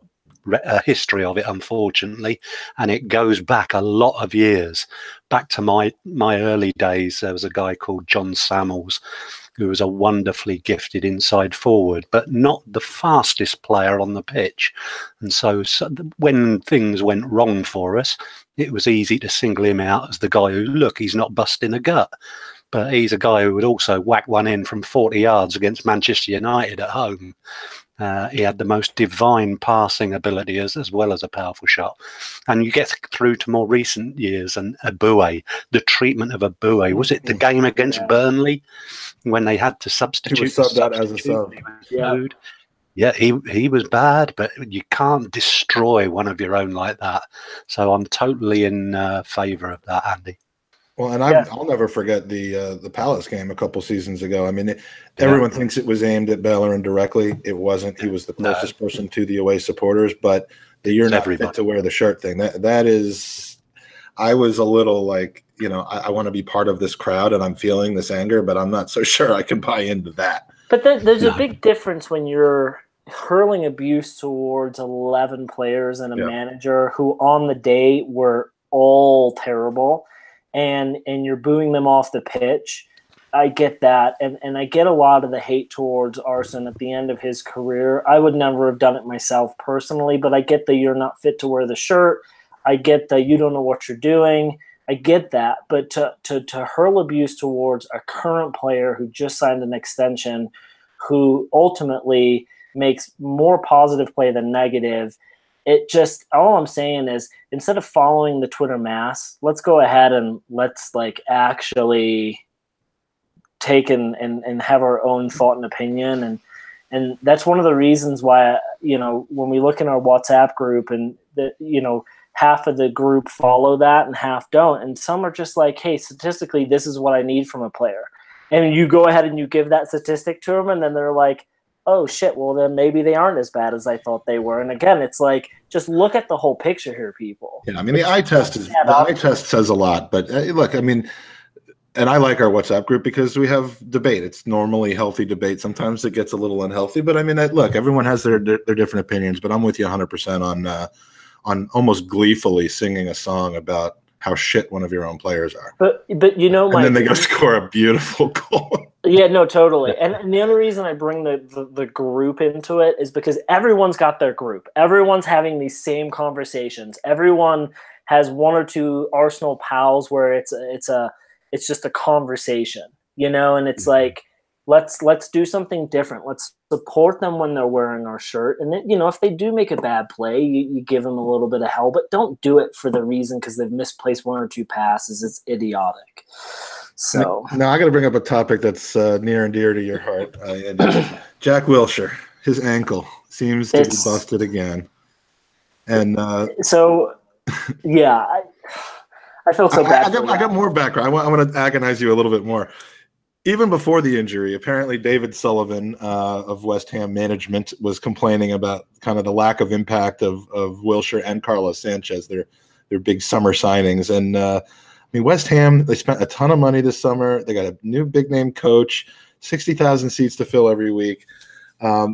a history of it, unfortunately, and it goes back a lot of years. Back to my early days, there was a guy called John Samuels, who was a wonderfully gifted inside forward, but not the fastest player on the pitch. And so when things went wrong for us, it was easy to single him out as the guy who, look, he's not busting a gut. But he's a guy who would also whack one in from 40 yards against Manchester United at home. He had the most divine passing ability as well as a powerful shot. And you get through to more recent years, and Abue, the treatment of Abue. Was it the game against Burnley when they had to substitute? He was subbed out as a sub. Yeah, he was bad, but you can't destroy one of your own like that. So I'm totally in favour of that, Andy. Well, and I'll never forget the Palace game a couple seasons ago. I mean, everyone thinks it was aimed at Bellerin directly. It wasn't. He was the closest person to the away supporters. But the "you're not fit to wear the shirt" thing, that is, I was a little like, I want to be part of this crowd, and I'm feeling this anger, but I'm not so sure I can buy into that. But there's a big difference when you're hurling abuse towards 11 players and a manager who on the day were all terrible. And you're booing them off the pitch. I get that. And I get a lot of the hate towards Arsene at the end of his career. I would never have done it myself personally, but I get that you're not fit to wear the shirt. I get that you don't know what you're doing. I get that. But to hurl abuse towards a current player who just signed an extension, who ultimately makes more positive play than negative, it just, all I'm saying is, instead of following the Twitter mass, let's go ahead and let's actually take and have our own thought and opinion. And that's one of the reasons why, when we look in our WhatsApp group and half of the group follow that and half don't. And some are just like, hey, statistically, this is what I need from a player. And you go ahead and you give that statistic to them, and then they're like, oh shit, well then maybe they aren't as bad as I thought they were. And again, it's like, just look at the whole picture here, people. Yeah, I mean, the eye test says a lot, but look, I mean, and I like our WhatsApp group because we have debate. It's normally healthy debate. Sometimes it gets a little unhealthy, but I mean, look, everyone has their different opinions, but I'm with you 100% on almost gleefully singing a song about how shit one of your own players are. But and then they go score a beautiful goal. Yeah, no, totally. And the only reason I bring the group into it is because everyone's got their group. Everyone's having these same conversations. Everyone has one or two Arsenal pals where it's just a conversation. and it's like, let's do something different. Let's support them when they're wearing our shirt. And then, if they do make a bad play, you give them a little bit of hell, but don't do it for the reason because they've misplaced one or two passes. It's idiotic. So now I got to bring up a topic that's near and dear to your heart. Jack Wilshere, his ankle seems to be busted again. And yeah, I feel so bad. I got more background. I want to agonize you a little bit more. Even before the injury, apparently David Sullivan of West Ham management was complaining about kind of the lack of impact of Wilshere and Carlos Sanchez, their big summer signings. And West Ham, they spent a ton of money this summer. They got a new big name coach, 60,000 seats to fill every week. I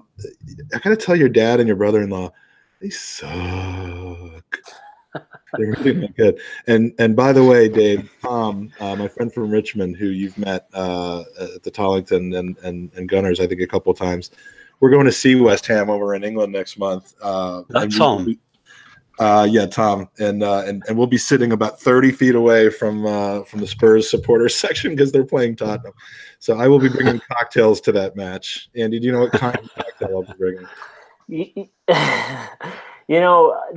got to tell your dad and your brother-in-law, they suck. They're really not good. And by the way, Dave, my friend from Richmond, who you've met at the Tollington and Gooners, I think a couple of times, we're going to see West Ham over in England next month. That's Tom. Yeah, Tom, and we'll be sitting about 30 feet away from the Spurs supporters section because they're playing Tottenham. So I will be bringing cocktails to that match. Andy, do you know what kind of cocktail I'll be bringing?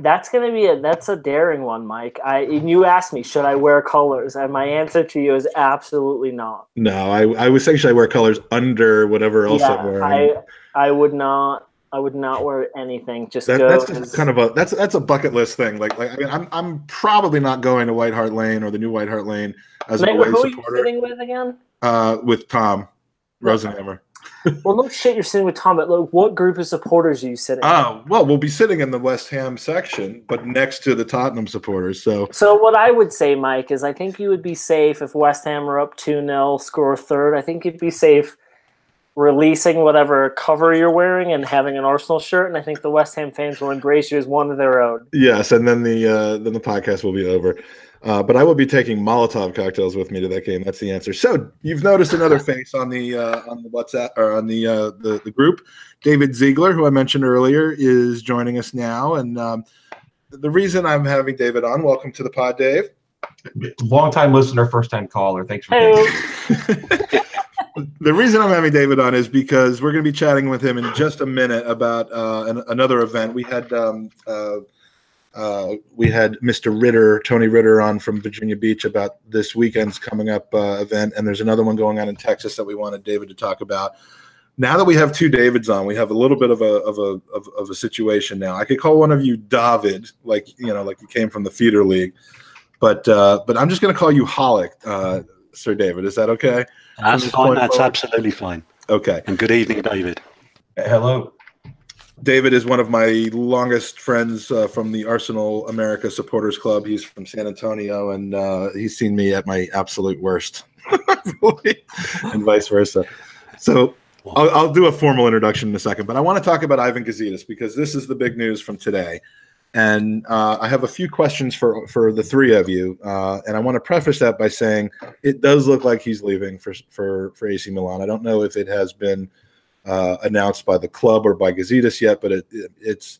That's a daring one, Mike. You asked me, should I wear colors? And my answer to you is absolutely not. No, I was saying, should I wear colors under whatever else I'm wearing? I would not. I would not wear anything. Just that's just kind of that's a bucket list thing. I'm probably not going to White Hart Lane or the new White Hart Lane as a Boyz supporter. Who are you sitting with again? With Tom Rosenhammer. Well, no shit, you're sitting with Tom, but what group of supporters are you sitting with? Oh, well, we'll be sitting in the West Ham section, but next to the Tottenham supporters. So what I would say, Mike, is I think you would be safe if West Ham are up 2-0, score a third. I think you'd be safe releasing whatever cover you're wearing and having an Arsenal shirt, and I think the West Ham fans will embrace you as one of their own. Yes, and then the podcast will be over. But I will be taking Molotov cocktails with me to that game. That's the answer. So you've noticed another face on the WhatsApp or on the group. David Ziegler, who I mentioned earlier, is joining us now. And the reason I'm having David on, welcome to the pod, Dave. Long-time listener, first-time caller. Thanks for coming. The reason I'm having David on is because we're going to be chatting with him in just a minute about another event. We had Mr. Ritter, Tony Ritter, on from Virginia Beach about this weekend's coming up event, and there's another one going on in Texas that we wanted David to talk about. Now that we have two Davids on, we have a little bit of a situation now. I could call one of you David, like you came from the feeder league, but I'm just going to call you Hollick, Sir David. Is that okay? That's fine. That's absolutely fine. Okay. And good evening, David. Hello. David is one of my longest friends from the Arsenal America Supporters Club. He's from San Antonio, and he's seen me at my absolute worst, and vice versa. So I'll do a formal introduction in a second, but I want to talk about Ivan Gazidis because this is the big news from today. And I have a few questions for the three of you, and I want to preface that by saying it does look like he's leaving for AC Milan. I don't know if it has been announced by the club or by Gazidis yet, but it's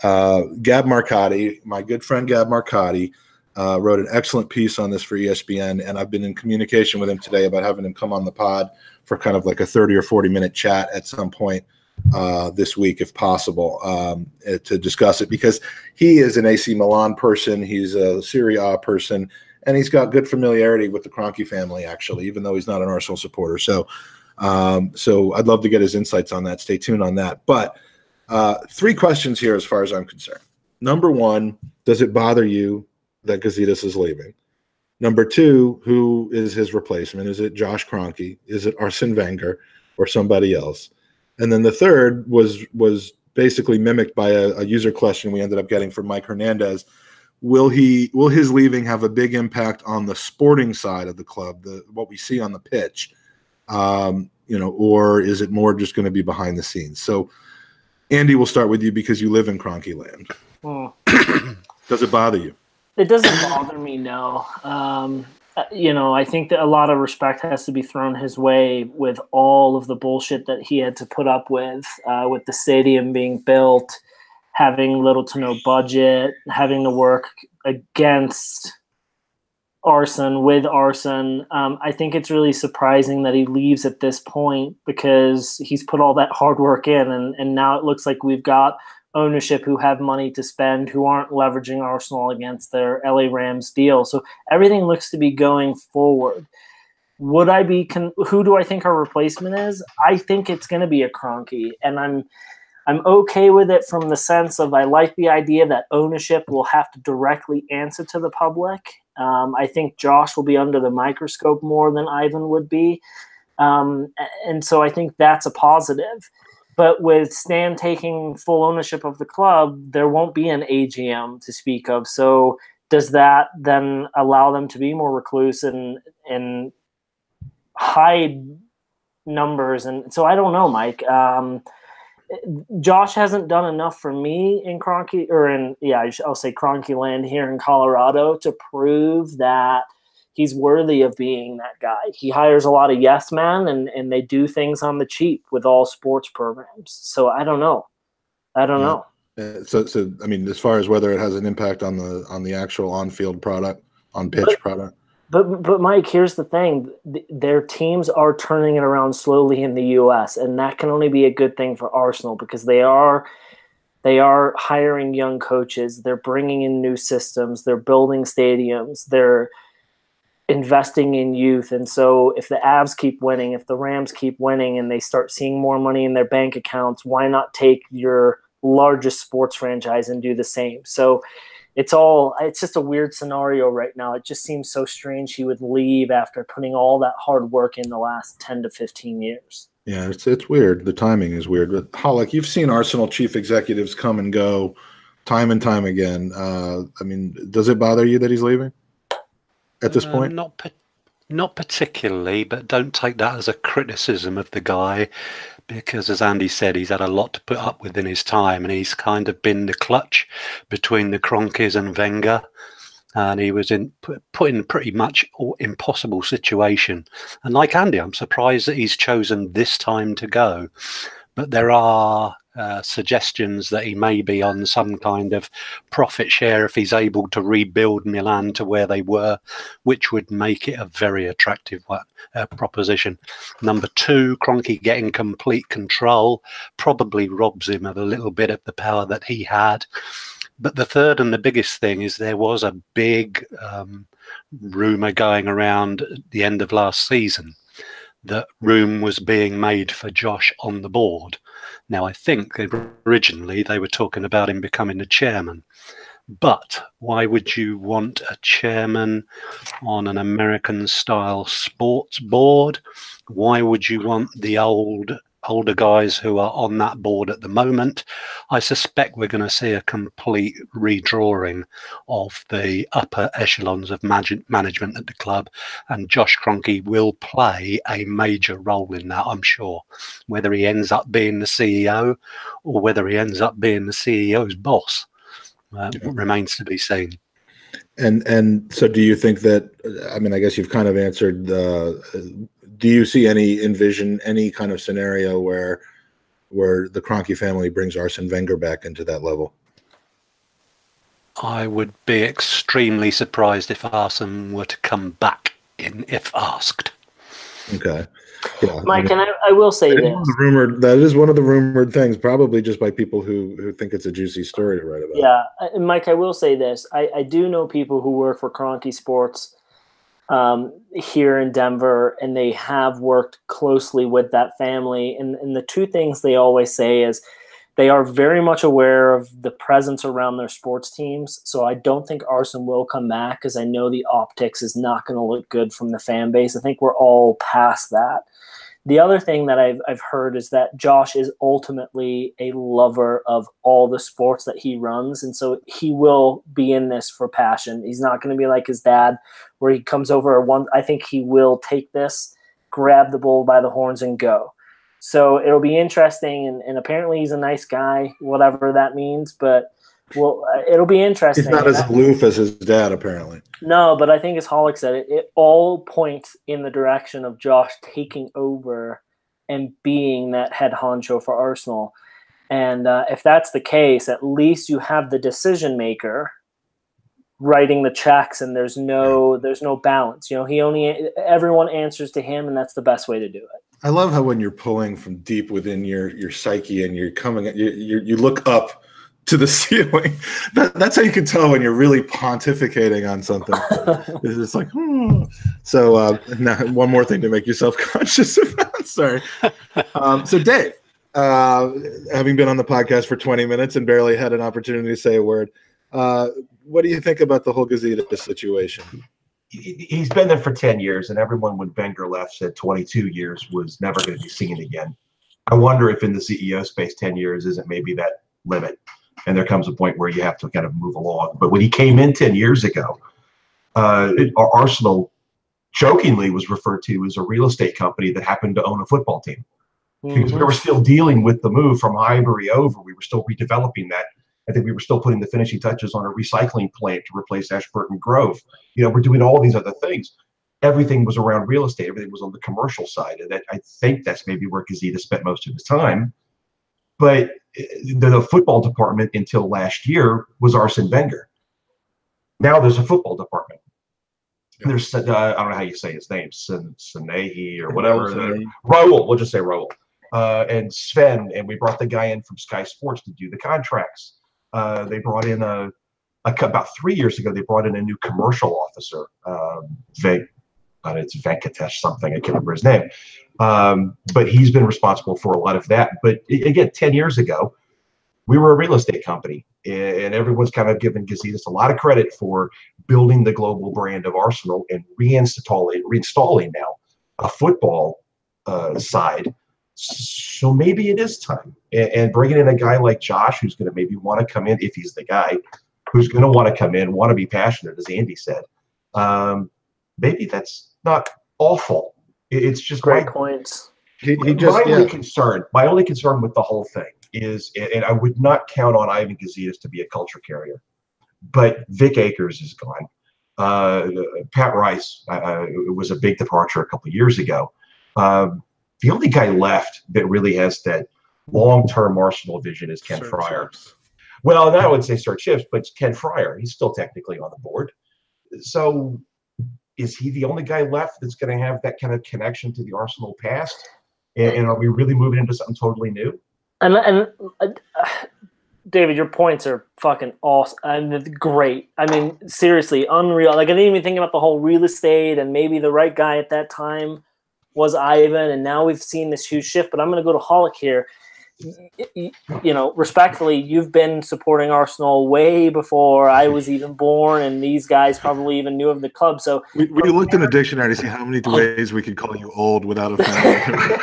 Gab Marcotti, my good friend Gab Marcotti, wrote an excellent piece on this for ESPN, and I've been in communication with him today about having him come on the pod for kind of like a 30 or 40-minute chat at some point this week, if possible, to discuss it, because he is an AC Milan person, he's a Serie A person, and he's got good familiarity with the Kroenke family, actually, even though he's not an Arsenal supporter. So I'd love to get his insights on that. Stay tuned on that. But three questions here as far as I'm concerned. Number one, does it bother you that Gazidis is leaving? Number two, who is his replacement? Is it Josh Kroenke? Is it Arsene Wenger or somebody else? And then the third was basically mimicked by a user question we ended up getting from Mike Hernandez. Will his leaving have a big impact on the sporting side of the club, what we see on the pitch, or is it more just going to be behind the scenes? So, Andy, we'll start with you because you live in Kroenke land. Does it bother you? It doesn't bother me, no. I think that a lot of respect has to be thrown his way with all of the bullshit that he had to put up with the stadium being built, having little to no budget, having to work against Arsene. I think it's really surprising that he leaves at this point because he's put all that hard work in, and now it looks like we've got ownership who have money to spend, who aren't leveraging Arsenal against their LA Rams deal. So everything looks to be going forward. Who do I think our replacement is? I think it's going to be a Kroenke, and I'm okay with it from the sense of I like the idea that ownership will have to directly answer to the public. I think Josh will be under the microscope more than Ivan would be. And so I think that's a positive. But with Stan taking full ownership of the club, there won't be an AGM to speak of. So does that then allow them to be more recluse and hide numbers? And so I don't know, Mike. Josh hasn't done enough for me in I'll say Kroenke land here in Colorado to prove that he's worthy of being that guy. He hires a lot of yes men, and they do things on the cheap with all sports programs. So I don't know. So I mean, as far as whether it has an impact on the actual on-field product, on-pitch product. But Mike, here's the thing. Their teams are turning it around slowly in the U.S., and that can only be a good thing for Arsenal because they are hiring young coaches. They're bringing in new systems. They're building stadiums. They're investing in youth. And so if the Avs keep winning, if the Rams keep winning, and they start seeing more money in their bank accounts, why not take your largest sports franchise and do the same? So it's just a weird scenario right now. It just seems so strange he would leave after putting all that hard work in the last 10 to 15 years. Yeah, it's weird. The timing is weird. But Hollick, you've seen Arsenal chief executives come and go time and time again. I mean, does it bother you that he's leaving at this point? Not particularly, but don't take that as a criticism of the guy, because as Andy said, he's had a lot to put up with in his time, and he's kind of been the clutch between the Kroenkes and Wenger, and he was put in pretty much impossible situation. And like Andy, I'm surprised that he's chosen this time to go, but there are suggestions that he may be on some kind of profit share if he's able to rebuild Milan to where they were, which would make it a very attractive proposition. Number two, Kroenke getting complete control probably robs him of a little bit of the power that he had. But the third and the biggest thing is there was a big rumour going around at the end of last season that room was being made for Josh on the board. Now, I think originally they were talking about him becoming the chairman. But why would you want a chairman on an American-style sports board? Why would you want the older guys who are on that board at the moment? I suspect we're going to see a complete redrawing of the upper echelons of management at the club, and Josh Kroenke will play a major role in that, I'm sure. Whether he ends up being the CEO or whether he ends up being the CEO's boss remains to be seen. And so do you think that, I mean, I guess you've kind of answered do you envision any kind of scenario where the Kroenke family brings Arsene Wenger back into that level? I would be extremely surprised if Arsene were to come back in if asked. Okay. Yeah, Mike, and I will say this. That is one of the rumored things, probably just by people who think it's a juicy story to write about. Yeah, Mike, I will say this. I do know people who work for Kroenke Sports here in Denver, and they have worked closely with that family. And the two things they always say is they are very much aware of the presence around their sports teams. So I don't think Arsene will come back because I know the optics is not going to look good from the fan base. I think we're all past that. The other thing that I've heard is that Josh is ultimately a lover of all the sports that he runs, and so he will be in this for passion. He's not going to be like his dad, where he comes over I think he will take this, grab the bull by the horns, and go. So it'll be interesting, and apparently he's a nice guy, whatever that means, but it'll be interesting. He's not as aloof as his dad, apparently. No, but I think as Hollick said, it all points in the direction of Josh taking over and being that head honcho for Arsenal. And if that's the case, at least you have the decision maker writing the checks, and there's no balance. Everyone answers to him, and that's the best way to do it. I love how when you're pulling from deep within your psyche and you're coming, you look up to the ceiling. That's how you can tell when you're really pontificating on something. It's like, So now one more thing to make you self-conscious about. Sorry. So Dave, having been on the podcast for 20 minutes and barely had an opportunity to say a word, what do you think about the whole Gazidis situation? He's been there for 10 years, and everyone when Wenger left said 22 years was never going to be seen again. I wonder if in the CEO space 10 years isn't maybe that limit. And there comes a point where you have to kind of move along. But when he came in 10 years ago, Arsenal jokingly was referred to as a real estate company that happened to own a football team. Because we were still dealing with the move from Highbury over. We were still redeveloping that. I think we were still putting the finishing touches on a recycling plant to replace Ashburton Grove. We're doing all these other things. Everything was around real estate. Everything was on the commercial side. And I think that's maybe where Gazidis spent most of his time. But the football department until last year was Arsene Wenger. Now there's a football department. Yeah. There's I don't know how you say his name, Sanehi or whatever. Raul, we'll just say Raul. And Sven, and we brought the guy in from Sky Sports to do the contracts. They brought in about 3 years ago. They brought in a new commercial officer, it's Venkatesh something. I can't remember his name. But he's been responsible for a lot of that. But again, 10 years ago, we were a real estate company, and everyone's kind of given Gazidis a lot of credit for building the global brand of Arsenal and reinstalling now a football side. So maybe it is time. And bringing in a guy like Josh, who's going to maybe want to come in, if he's the guy, who's going to want to come in, want to be passionate, as Andy said. Maybe that's not awful. It's just great points. My only concern with the whole thing is, and I would not count on Ivan Gazidis to be a culture carrier, but Vic Akers is gone. Pat Rice was a big departure a couple of years ago. The only guy left that really has that long-term Arsenal vision is Ken Fryer. Well, I would say Sir Chips, but Ken Fryer, he's still technically on the board. So is he the only guy left that's going to have that kind of connection to the Arsenal past? And are we really moving into something totally new? And David, your points are fucking awesome. And great. I mean, seriously, unreal. Like, I didn't even think about the whole real estate, and maybe the right guy at that time was Ivan, and now we've seen this huge shift. But I'm going to go to Hollick here. Respectfully, you've been supporting Arsenal way before I was even born, and these guys probably even knew of the club. So we looked in the dictionary to see how many ways we could call you old without offending.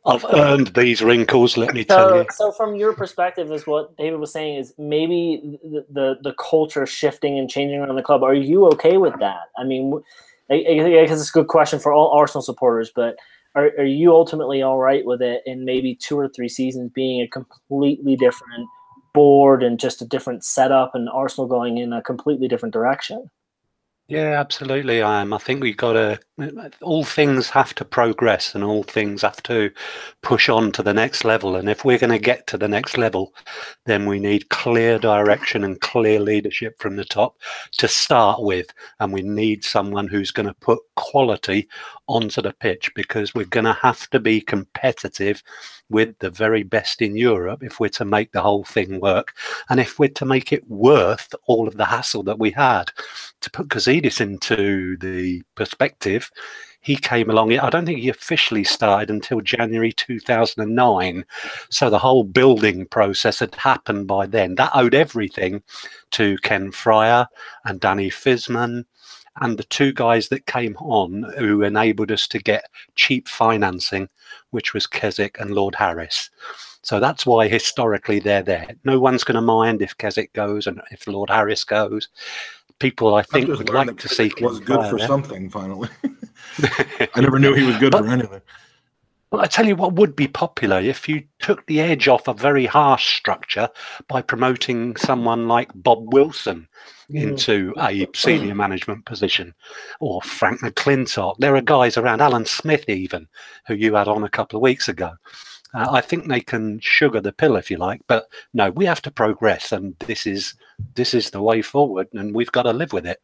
I've earned these wrinkles, let me tell you. So from your perspective, is what David was saying, is maybe the culture shifting and changing around the club. Are you okay with that? I mean, I guess it's a good question for all Arsenal supporters, but are you ultimately all right with it in maybe 2 or 3 seasons being a completely different board and just a different setup, and Arsenal going in a completely different direction? Yeah, absolutely. I am. I think we've got to. All things have to progress, and all things have to push on to the next level. And if we're going to get to the next level, then we need clear direction and clear leadership from the top to start with. And we need someone who's going to put quality onto the pitch, because we're going to have to be competitive with the very best in Europe if we're to make the whole thing work, and if we're to make it worth all of the hassle that we had. To put Gazidis into the perspective, he came along, I don't think he officially started until January 2009. So the whole building process had happened by then. That owed everything to Ken Fryer and Danny Fisman, and the 2 guys that came on who enabled us to get cheap financing, which was Keswick and Lord Harris. So that's why historically they're there. No one's going to mind if Keswick goes and if Lord Harris goes. People, I think, would like to see was good for something, finally. I never knew he was good for anything. Well, I tell you what would be popular if you took the edge off a very harsh structure by promoting someone like Bob Wilson into a senior management position, or Frank McClintock. There are guys around, Alan Smith even, who you had on a couple of weeks ago. I think they can sugar the pill, if you like, but no, we have to progress, and this is the way forward, and we've got to live with it.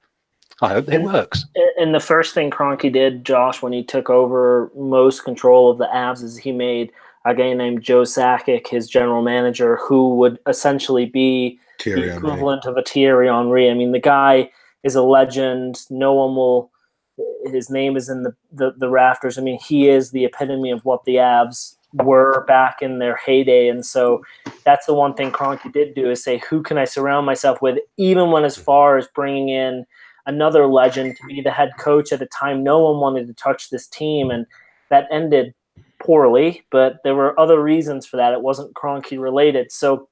I hope it works. And the first thing Kroenke did, Josh, when he took over most control of the Avs, is he made a guy named Joe Sakic his general manager, who would essentially be the equivalent of a Thierry Henry. I mean, the guy is a legend. No one will – his name is in the rafters. I mean, he is the epitome of what the Avs were back in their heyday. And so that's the one thing Kroenke did do, is say, who can I surround myself with, even when as far as bringing in another legend to be the head coach at a time no one wanted to touch this team. And that ended poorly, but there were other reasons for that. It wasn't Kroenke related. So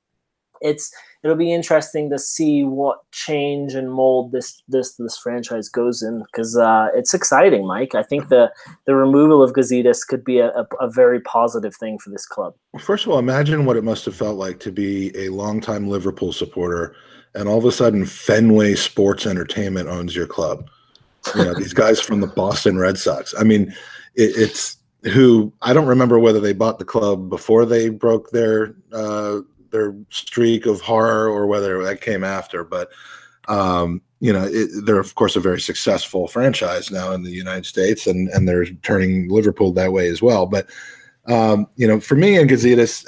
it'll be interesting to see what change and mold this franchise goes in, because it's exciting, Mike. I think the removal of Gazidis could be a very positive thing for this club. First of all, imagine what it must have felt like to be a longtime Liverpool supporter, and all of a sudden Fenway Sports Entertainment owns your club. You know, these guys from the Boston Red Sox. I mean, it's who, I don't remember whether they bought the club before they broke their streak of horror or whether that came after, but you know, they're of course a very successful franchise now in the United States, and they're turning Liverpool that way as well. But you know, for me and Gazidis,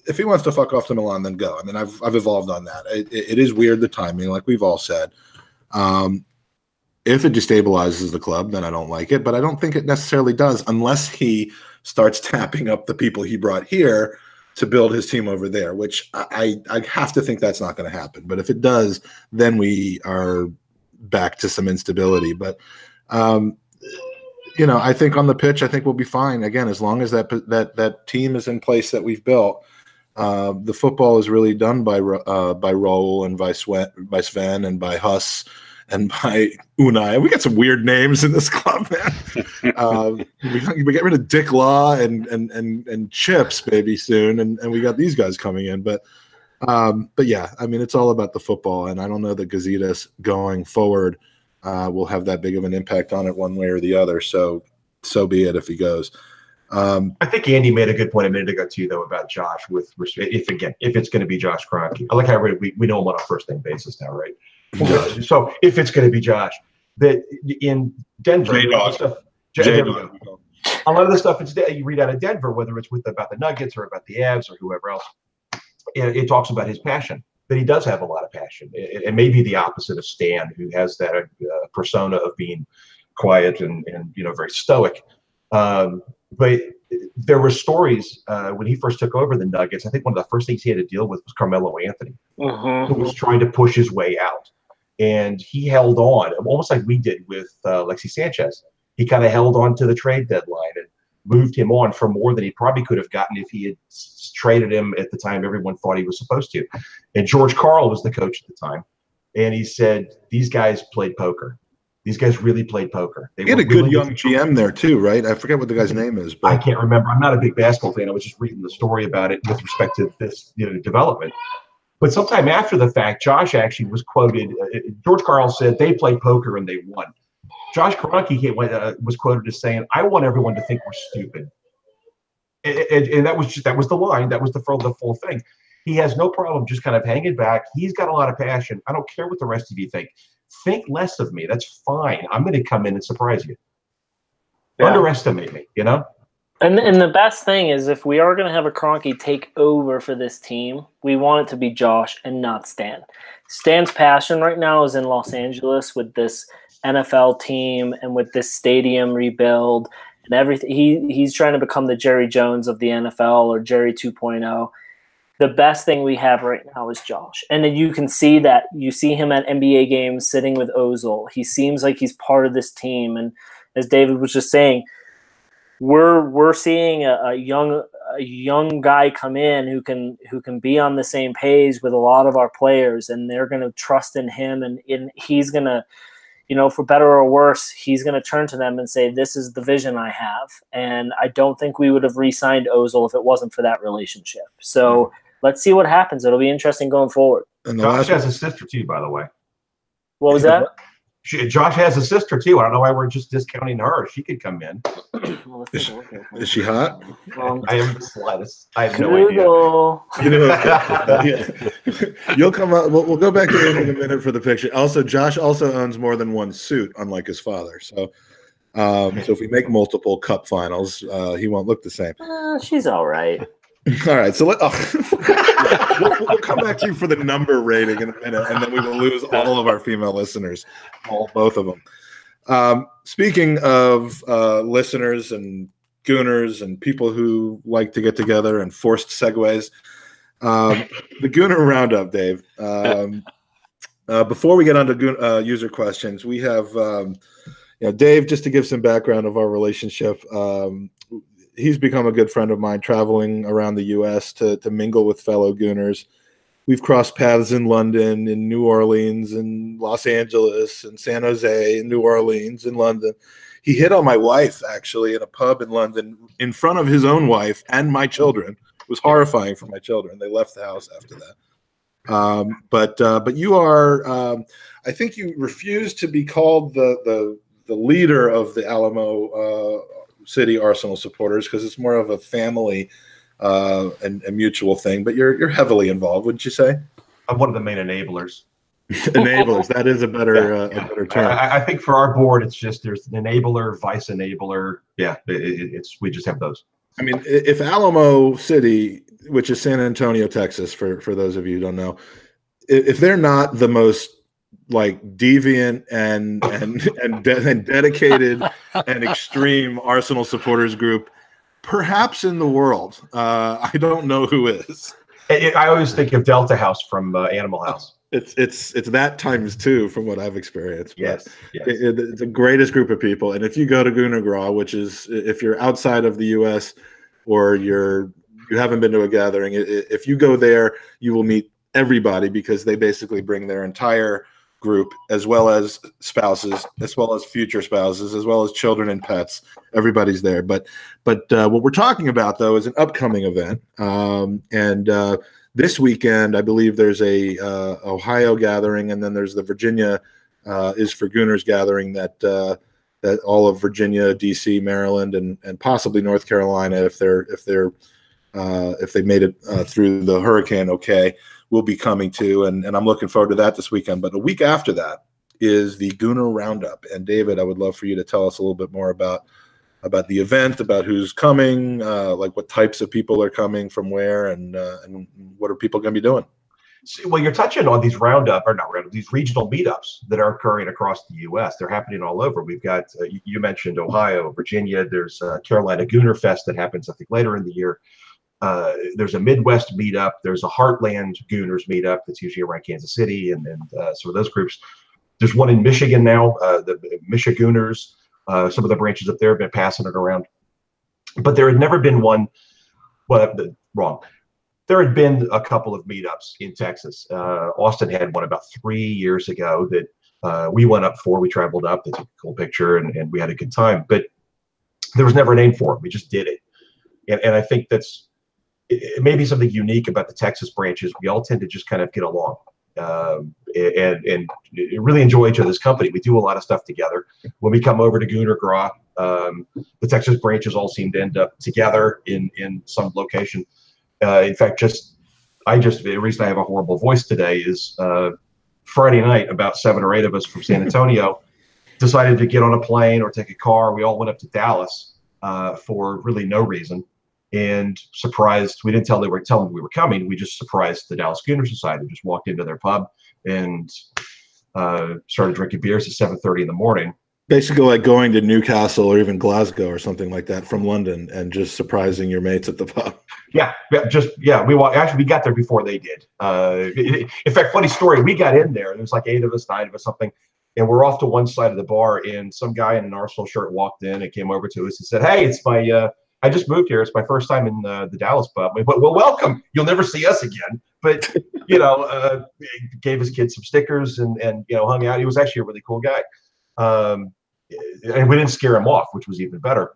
if he wants to fuck off to Milan, then go. I mean, I've evolved on that. It is weird, the timing, like we've all said. If it destabilizes the club, then I don't like it, but I don't think it necessarily does, unless he starts tapping up the people he brought here to build his team over there, which I have to think that's not going to happen. But if it does, then we are back to some instability. But you know, I think on the pitch, I think we'll be fine again, as long as that team is in place that we've built. The football is really done by Raul and by Sven and by Huss and by Unai. We got some weird names in this club, man. We get rid of Dick Law and Chips maybe soon, and we got these guys coming in. But yeah, I mean, it's all about the football, and I don't know that Gazidis going forward will have that big of an impact on it one way or the other. So be it if he goes. I think Andy made a good point a minute ago too, though, about Josh. If it's going to be Josh Kroenke, I like how we know him on a first name basis now, right? So if it's going to be Josh, that in Denver, a lot of the stuff you read out of Denver, whether it's about the Nuggets or about the Avs or whoever else, it talks about his passion. That he does have a lot of passion. It may be the opposite of Stan, who has that persona of being quiet and you know, very stoic. But there were stories when he first took over the Nuggets. I think one of the first things he had to deal with was Carmelo Anthony, who was trying to push his way out. And he held on, almost like we did with Alexis Sanchez. He kind of held on to the trade deadline and moved him on for more than he probably could have gotten if he had traded him at the time everyone thought he was supposed to. And George Karl was the coach at the time. And he said, these guys played poker. These guys really played poker. They had a good young GM there too, right? I forget what the guy's name is. But I can't remember. I'm not a big basketball fan. I was just reading the story about it with respect to this development. But sometime after the fact, Josh actually was quoted. George Karl said they played poker and they won. Josh Kroenke was quoted as saying, "I want everyone to think we're stupid," and that was the line. That was the full thing. He has no problem just kind of hanging back. He's got a lot of passion. I don't care what the rest of you think. Think less of me. That's fine. I'm going to come in and surprise you. Yeah. Underestimate me, you know? And the best thing is, if we are going to have a Kroenke take over for this team, we want it to be Josh and not Stan. Stan's passion right now is in Los Angeles with this NFL team and with this stadium rebuild and everything. He's trying to become the Jerry Jones of the NFL, or Jerry 2.0. The best thing we have right now is Josh. And then you can see that. You see him at NBA games sitting with Ozil. He seems like he's part of this team. And as David was just saying, we're seeing a young guy come in who can be on the same page with a lot of our players, and they're going to trust in him, and he's going to, you know, for better or worse, he's going to turn to them and say, this is the vision I have. And I don't think we would have re-signed Ozil if it wasn't for that relationship. So let's see what happens. It'll be interesting going forward. And Josh has a sister too, by the way. What was that? Josh has a sister too. I don't know why we're just discounting her. She could come in. Well, let's take a look at her. Is she hot? I have the slightest. I have no idea. Google. You know, yeah. You'll come up. We'll go back to him in a minute for the picture. Also, Josh also owns more than one suit, unlike his father. So if we make multiple cup finals, he won't look the same. She's all right. All right, so we'll come back to you for the number rating in a minute, and then we will lose all of our female listeners, both of them. Speaking of listeners and Gooners and people who like to get together and forced segues, the Gooner Roundup, Dave. Before we get on to user questions, we have Dave, just to give some background of our relationship. He's become a good friend of mine, traveling around the U.S. to mingle with fellow Gooners. We've crossed paths in London, in New Orleans, in Los Angeles, in San Jose, in New Orleans, in London. He hit on my wife, actually, in a pub in London in front of his own wife and my children. It was horrifying for my children. They left the house after that. But you are, I think you refused to be called the leader of the Alamo City Arsenal supporters because it's more of a family and a mutual thing. But you're heavily involved, wouldn't you say? I'm one of the main enablers. Enablers. That is a better a better term. I think for our board, it's just there's an enabler, vice enabler. Yeah, we just have those. I mean, if Alamo City, which is San Antonio, Texas, for those of you who don't know, if they're not the most like deviant and dedicated and extreme Arsenal supporters group, perhaps in the world, I don't know who is. I always think of Delta House from Animal House. It's that times two from what I've experienced. But yes. It's the greatest group of people. And if you go to Gooner, which is if you're outside of the U.S. or you haven't been to a gathering, if you go there, you will meet everybody because they basically bring their entire group, as well as spouses, as well as future spouses, as well as children and pets. Everybody's there. But what we're talking about, though, is an upcoming event. And this weekend, I believe there's a Ohio gathering, and then there's the Virginia is for Gooners gathering that all of Virginia, D.C., Maryland, and possibly North Carolina, if they made it through the hurricane okay, will be coming to, and I'm looking forward to that this weekend. But a week after that is the Gooner Roundup. And David, I would love for you to tell us a little bit more about the event, about who's coming, like what types of people are coming from where, and what are people going to be doing? Well, you're touching on these these regional meetups that are occurring across the U.S. They're happening all over. We've got, you mentioned Ohio, Virginia. There's Carolina Gooner Fest that happens, I think, later in the year. There's a Midwest meetup. There's a Heartland Gooners meetup that's usually around Kansas City and some of those groups. There's one in Michigan now, the Michigooners. Some of the branches up there have been passing it around. But there had never been one, wrong. There had been a couple of meetups in Texas. Austin had one about 3 years ago that we went up for. We traveled up, they took a cool picture, and we had a good time. But there was never a name for it. We just did it. And I think it may be something unique about the Texas branches. We all tend to just kind of get along and really enjoy each other's company. We do a lot of stuff together. When we come over to Gooner, the Texas branches all seem to end up together in some location. In fact, the reason I have a horrible voice today is Friday night, about 7 or 8 of us from San Antonio decided to get on a plane or take a car. We all went up to Dallas for really no reason. And surprised, we didn't tell them we were coming. We just surprised the Dallas Gooner Society. We just walked into their pub and started drinking beers at 7:30 in the morning. Basically like going to Newcastle or even Glasgow or something like that from London and just surprising your mates at the pub. Yeah. We got there before they did. In fact, funny story, we got in there. There was like 8 of us, 9 of us, something. And we're off to one side of the bar, and some guy in an Arsenal shirt walked in and came over to us and said, "Hey, it's my I just moved here. It's my first time in the Dallas pub." We went, "Well, welcome. You'll never see us again." But, gave his kids some stickers and hung out. He was actually a really cool guy. And we didn't scare him off, which was even better.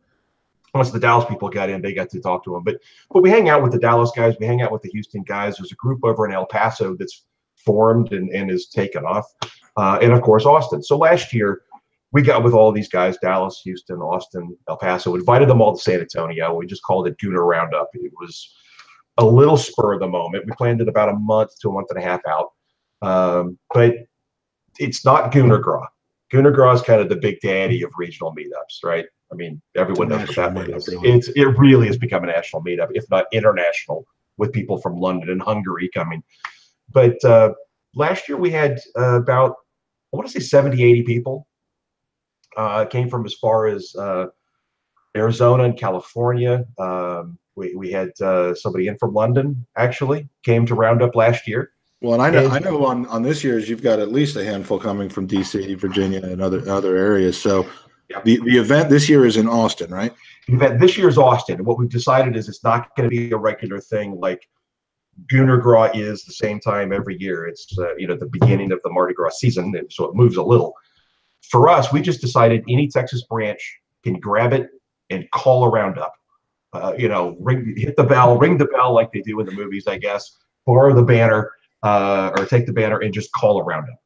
Once the Dallas people got in, they got to talk to him. But we hang out with the Dallas guys. We hang out with the Houston guys. There's a group over in El Paso that's formed and is taken off. and of course Austin. So last year we got with all these guys, Dallas, Houston, Austin, El Paso, invited them all to San Antonio. We just called it Gooner Roundup. It was a little spur of the moment. We planned it about a month to a month and a half out. But it's not Gooner Gras. Gooner Gras is kind of the big daddy of regional meetups, right? I mean, everyone knows what that is. Really. It really has become a national meetup, if not international, with people from London and Hungary coming. But last year we had about, I want to say 70, 80 people. Came from as far as Arizona and California. We had somebody in from London, actually, came to Roundup last year. Well, and I know on this year's you've got at least a handful coming from DC, Virginia, and other areas. So the event this year is in Austin, right? The event this year is Austin. And what we've decided is it's not going to be a regular thing like Gooner Gras is the same time every year. It's the beginning of the Mardi Gras season, so it moves a little. For us, we just decided any Texas branch can grab it and call a Roundup. Hit the bell, ring the bell like they do in the movies, I guess, borrow the banner. Or take the banner and just call a Roundup.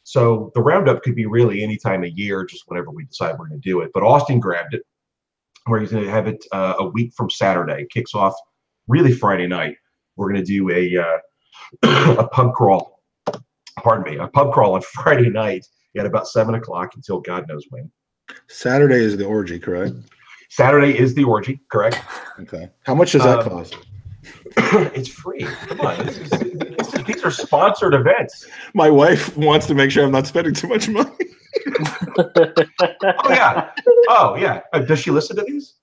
So the Roundup could be really any time of year, just whenever we decide we're going to do it. But Austin grabbed it. We're going to have it a week from Saturday. It kicks off really Friday night. We're going to do a pub crawl. Pardon me, a pub crawl on Friday night at about 7 o'clock until God knows when. Saturday is the orgy, correct? Saturday is the orgy, correct. Okay. How much does that cost? It's free. Come on. These are sponsored events. My wife wants to make sure I'm not spending too much money. Oh, yeah. Does she listen to these?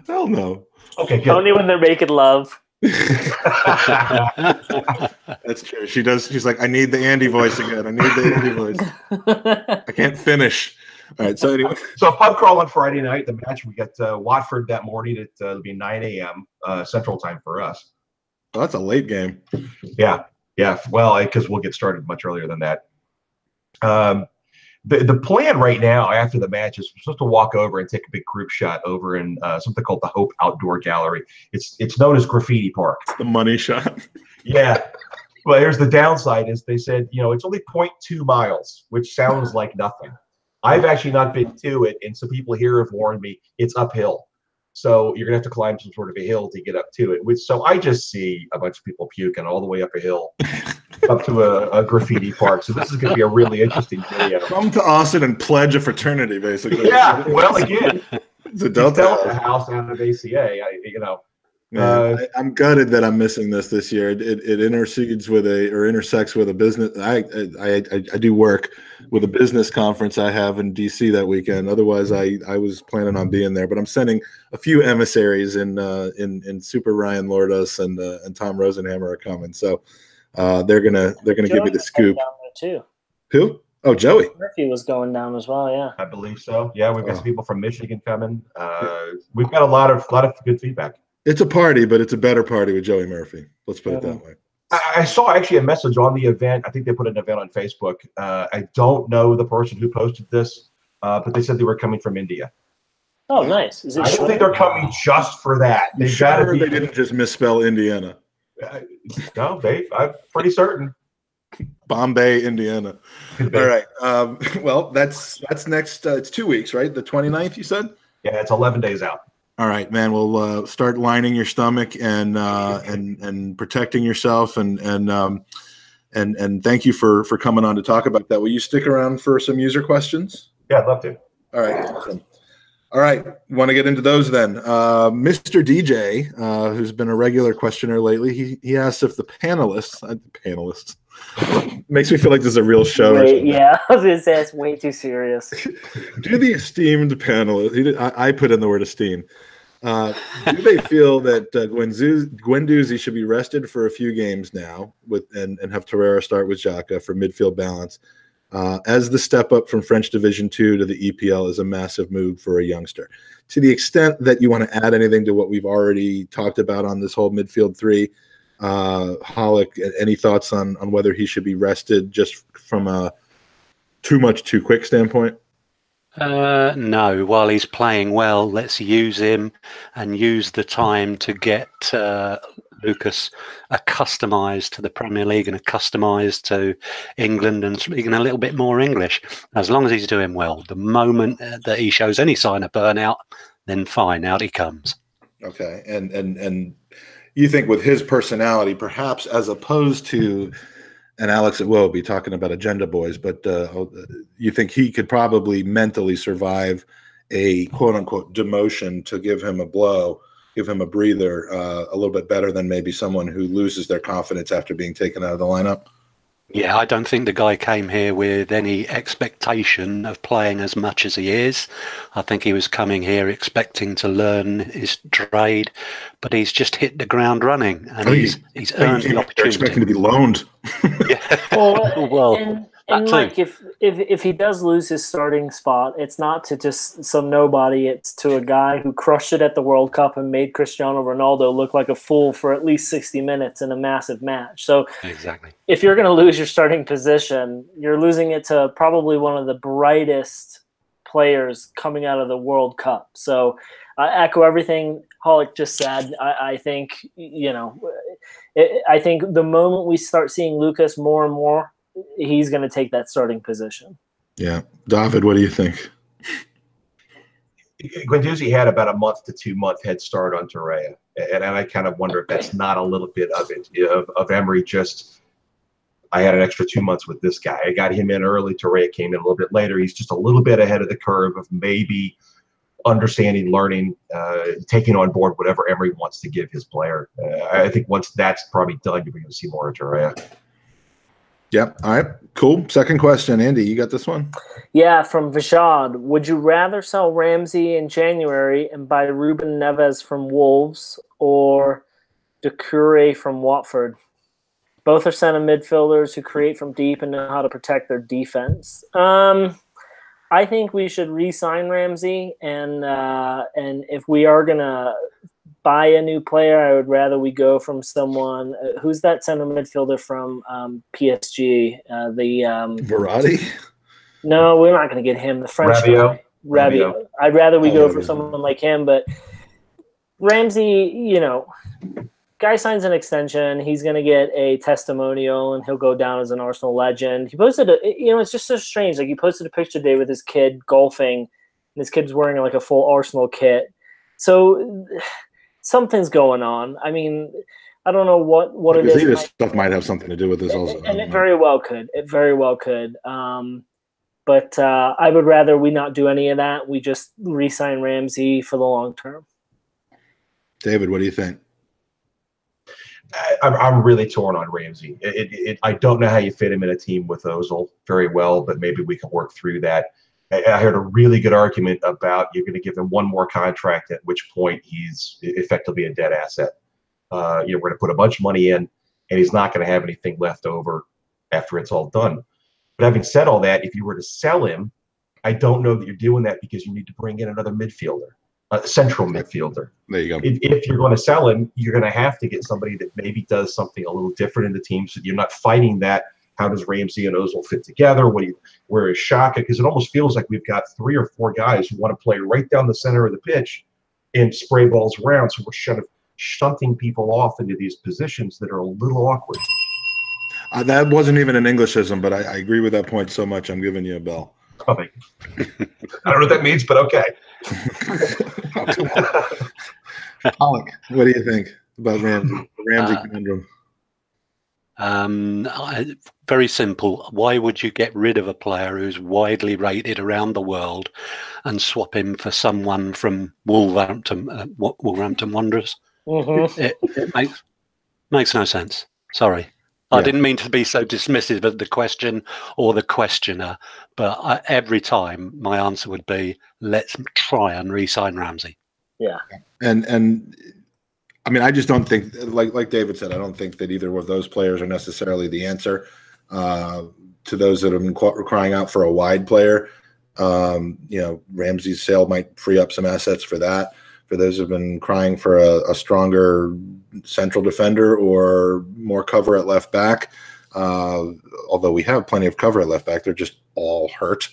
Hell no. Okay, good. Only when they're making love. That's true. She does. She's like, I need the Andy voice again. I need the Andy voice. I can't finish. All right. So anyway. So pub crawl on Friday night. The match, we got Watford that morning. It'll be 9 a.m. Central time for us. Well, that's a late game. Yeah. Well, because we'll get started much earlier than that. The plan right now after the match is we're supposed to walk over and take a big group shot over in something called the Hope Outdoor Gallery. It's known as Graffiti Park. The money shot. Yeah. Well, here's the downside is they said, it's only 0.2 miles, which sounds like nothing. I've actually not been to it, and some people here have warned me it's uphill. So you're going to have to climb some sort of a hill to get up to it. So I just see a bunch of people puking all the way up a hill up to a graffiti park. So this is going to be a really interesting video. Come to Austin and pledge a fraternity, basically. Yeah. Well, again, it's a Delta house out of ACA. I'm gutted that I'm missing this year. It intersects with a business. I do work with a business conference I have in DC that weekend. Otherwise, I was planning on being there. But I'm sending a few emissaries in Super Ryan Lourdes and Tom Rosenhammer are coming. So they're gonna give me the scoop. Down there too. Who? Oh, Joey Murphy was going down as well. Yeah, I believe so. Yeah, we've got some people from Michigan coming. We've got a lot of good feedback. It's a party, but it's a better party with Joey Murphy. Let's put it that way. I saw actually a message on the event. I think they put an event on Facebook. I don't know the person who posted this, but they said they were coming from India. Oh, nice. Is it I don't think they're coming just for that. They didn't just misspell Indiana. No, I'm pretty certain. Bombay, Indiana. All right. Well, that's next. It's 2 weeks, right? The 29th, you said? Yeah, it's 11 days out. All right, man. We'll start lining your stomach and protecting yourself and thank you for coming on to talk about that. Will you stick around for some user questions? Yeah, I'd love to. All right, awesome. All right, want to get into those then. Mr. DJ, who's been a regular questioner lately, he asked if the panelists makes me feel like this is a real show. Yeah, I was gonna say it's way too serious. Do the esteemed panelists, I put in the word esteem, do they feel that Guendouzi should be rested for a few games now and have Torreira start with Xhaka for midfield balance, as the step up from French Division 2 to the EPL is a massive move for a youngster? To the extent that you want to add anything to what we've already talked about on this whole midfield three, Hollick, any thoughts on whether he should be rested just from a too quick standpoint? No, while he's playing well, let's use him and use the time to get Lucas accustomised to the Premier League and accustomised to England and speaking a little bit more English. As long as he's doing well, the moment that he shows any sign of burnout, then fine, out he comes. Okay, and you think with his personality, perhaps as opposed to an Alex Iwobi talking about agenda boys, but you think he could probably mentally survive a quote unquote demotion to give him a blow, give him a breather, a little bit better than maybe someone who loses their confidence after being taken out of the lineup? Yeah, I don't think the guy came here with any expectation of playing as much as he is. I think he was coming here expecting to learn his trade, but he's just hit the ground running, and he's earned the opportunity. Expecting to be loaned. Yeah. Well, and like if he does lose his starting spot, it's not to just some nobody. It's to a guy who crushed it at the World Cup and made Cristiano Ronaldo look like a fool for at least 60 minutes in a massive match. So exactly, if you're going to lose your starting position, you're losing it to probably one of the brightest players coming out of the World Cup. So I echo everything Hollick just said. I think, I think the moment we start seeing Lucas more and more, he's going to take that starting position. Yeah. David, what do you think? Guendouzi had about a month to 2 month head start on Torreira. And I kind of wonder if that's not a little bit of it, of Emery just, I had an extra 2 months with this guy. I got him in early. Torreira came in a little bit later. He's just a little bit ahead of the curve of maybe understanding, learning, taking on board whatever Emery wants to give his player. I think once that's probably done, you're going to see more of Torreira. Yep. All right. Cool. Second question, Andy. You got this one? Yeah, from Vishad. Would you rather sell Ramsey in January and buy Ruben Neves from Wolves or Doucouré from Watford? Both are center midfielders who create from deep and know how to protect their defense. I think we should re-sign Ramsey, and if we are gonna buy a new player, I would rather we go from someone who's that center midfielder from PSG. Verratti? No, we're not going to get him. The French guy, Rabiot. I'd rather we go for someone like him. But Ramsey, guy signs an extension. He's going to get a testimonial, and he'll go down as an Arsenal legend. He posted it's just so strange. Like, he posted a picture today with his kid golfing, and his kid's wearing like a full Arsenal kit. So something's going on. I mean, I don't know what it is. This stuff might have something to do with this also. And it very well could. It very well could. But I would rather we not do any of that. We just re-sign Ramsey for the long term. David, what do you think? I'm really torn on Ramsey. I don't know how you fit him in a team with Ozil very well, but maybe we can work through that. I heard a really good argument about you're going to give him one more contract, at which point he's effectively a dead asset. We're going to put a bunch of money in, and he's not going to have anything left over after it's all done. But having said all that, if you were to sell him, I don't know that you're doing that because you need to bring in another midfielder, a central midfielder. There you go. If you're going to sell him, you're going to have to get somebody that maybe does something a little different in the team, so you're not fighting that. How does Ramsey and Ozil fit together? Where is Xhaka? Because it almost feels like we've got 3 or 4 guys who want to play right down the center of the pitch and spray balls around. So we're kind of shunting people off into these positions that are a little awkward. That wasn't even an Englishism, but I agree with that point so much. I'm giving you a bell. Oh, thank you. I don't know what that means, but okay. Alec, what do you think about Ramsey conundrum? Very simple. Why would you get rid of a player who's widely rated around the world and swap him for someone from Wolverhampton Wanderers? Mm-hmm. It makes no sense. Sorry. I didn't mean to be so dismissive of the question or the questioner, but every time my answer would be, let's try and re-sign Ramsey. Yeah. And I mean, I just don't think, like David said, I don't think that either of those players are necessarily the answer to those that have been crying out for a wide player. Ramsey's sale might free up some assets for that. For those who have been crying for a stronger central defender or more cover at left back, although we have plenty of cover at left back, they're just all hurt.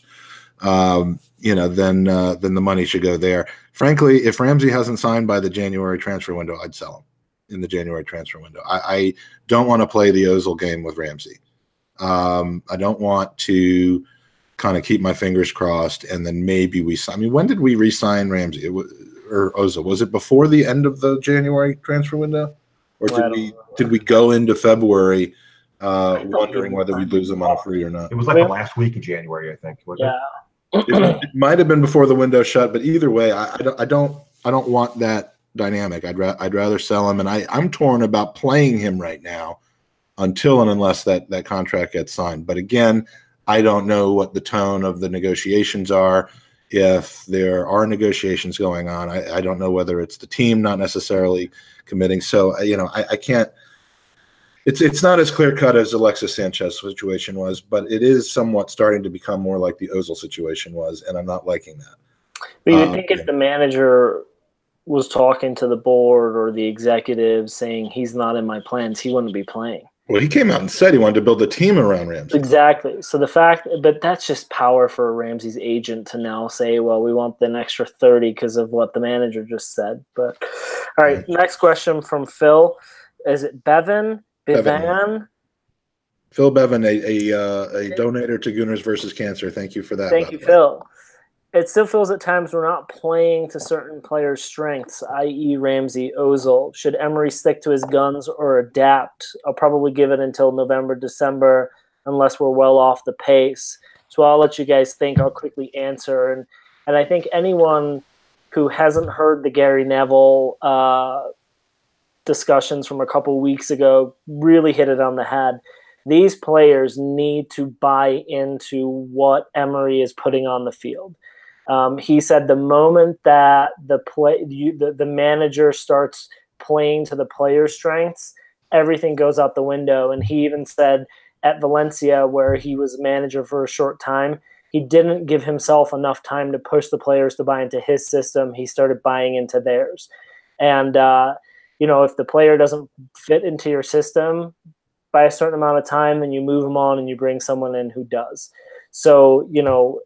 Then the money should go there. Frankly, if Ramsey hasn't signed by the January transfer window, I'd sell in the January transfer window. I don't want to play the Ozil game with Ramsey. I don't want to kind of keep my fingers crossed and then maybe I mean, when did we re-sign Ramsey or Ozil? Was it before the end of the January transfer window, or did we go into February wondering whether we'd lose him on a free or not? It was like the last week of January, I think. Was it might have been before the window shut, but either way, I don't want that dynamic. I'd rather sell him, and I'm torn about playing him right now until and unless that contract gets signed. But again, I don't know what the tone of the negotiations are. If there are negotiations going on, I don't know whether it's the team not necessarily committing. So, I can't. It's not as clear cut as Alexis Sanchez situation was, but it is somewhat starting to become more like the Ozil situation was, and I'm not liking that. But you think if the manager was talking to the board or the executive saying he's not in my plans, he wouldn't be playing. Well, he came out and said he wanted to build a team around Ramsey. Exactly. So but that's just power for Ramsey's agent to now say, well, we want an extra 30 because of what the manager just said. But all right, next question from Phil. Is it Bevan? Phil Bevan, a donator to Gooners versus Cancer. Thank you for that. Thank you, Phil. It still feels at times we're not playing to certain players' strengths, i.e. Ramsey, Ozil. Should Emery stick to his guns or adapt? I'll probably give it until November, December, unless we're well off the pace. So I'll let you guys think. I'll quickly answer. And I think anyone who hasn't heard the Gary Neville discussions from a couple weeks ago really hit it on the head. These players need to buy into what Emery is putting on the field. He said the moment that the manager starts playing to the player's strengths, everything goes out the window. And he even said at Valencia, where he was manager for a short time, he didn't give himself enough time to push the players to buy into his system. He started buying into theirs. And, if the player doesn't fit into your system by a certain amount of time, then you move them on and you bring someone in who does. So,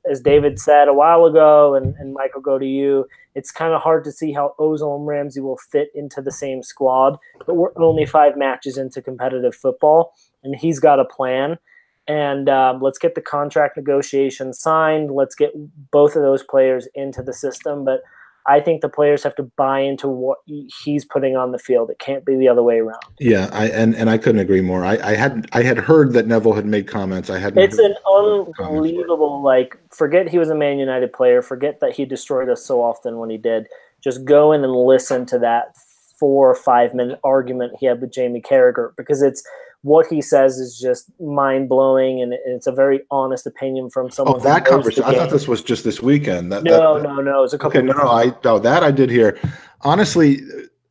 as David said a while ago, and Michael, go to you, it's kind of hard to see how Ozil and Ramsey will fit into the same squad, but we're only 5 matches into competitive football, and he's got a plan. And let's get the contract negotiations signed. Let's get both of those players into the system. But I think the players have to buy into what he's putting on the field. It can't be the other way around. Yeah, I couldn't agree more. I had heard that Neville had made comments. It's an unbelievable, forget he was a Man United player. Forget that he destroyed us so often when he did. Just go in and listen to that 4 or 5 minute argument he had with Jamie Carragher, because it's what he says is just mind blowing, and it's a very honest opinion from someone. Oh, that conversation! I thought this was just this weekend. No, it was a couple. Okay, that I did hear. Honestly,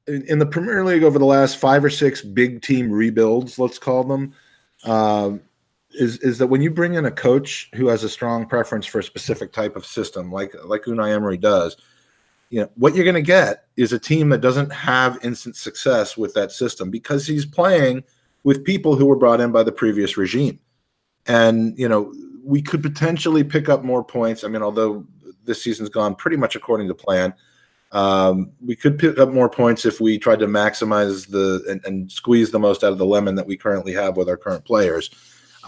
in the Premier League over the last 5 or 6 big team rebuilds, let's call them, is that when you bring in a coach who has a strong preference for a specific type of system, like Unai Emery does, what you're going to get is a team that doesn't have instant success with that system because he's playing with people who were brought in by the previous regime. And, we could potentially pick up more points. I mean, although this season's gone pretty much according to plan, we could pick up more points if we tried to maximize and squeeze the most out of the lemon that we currently have with our current players.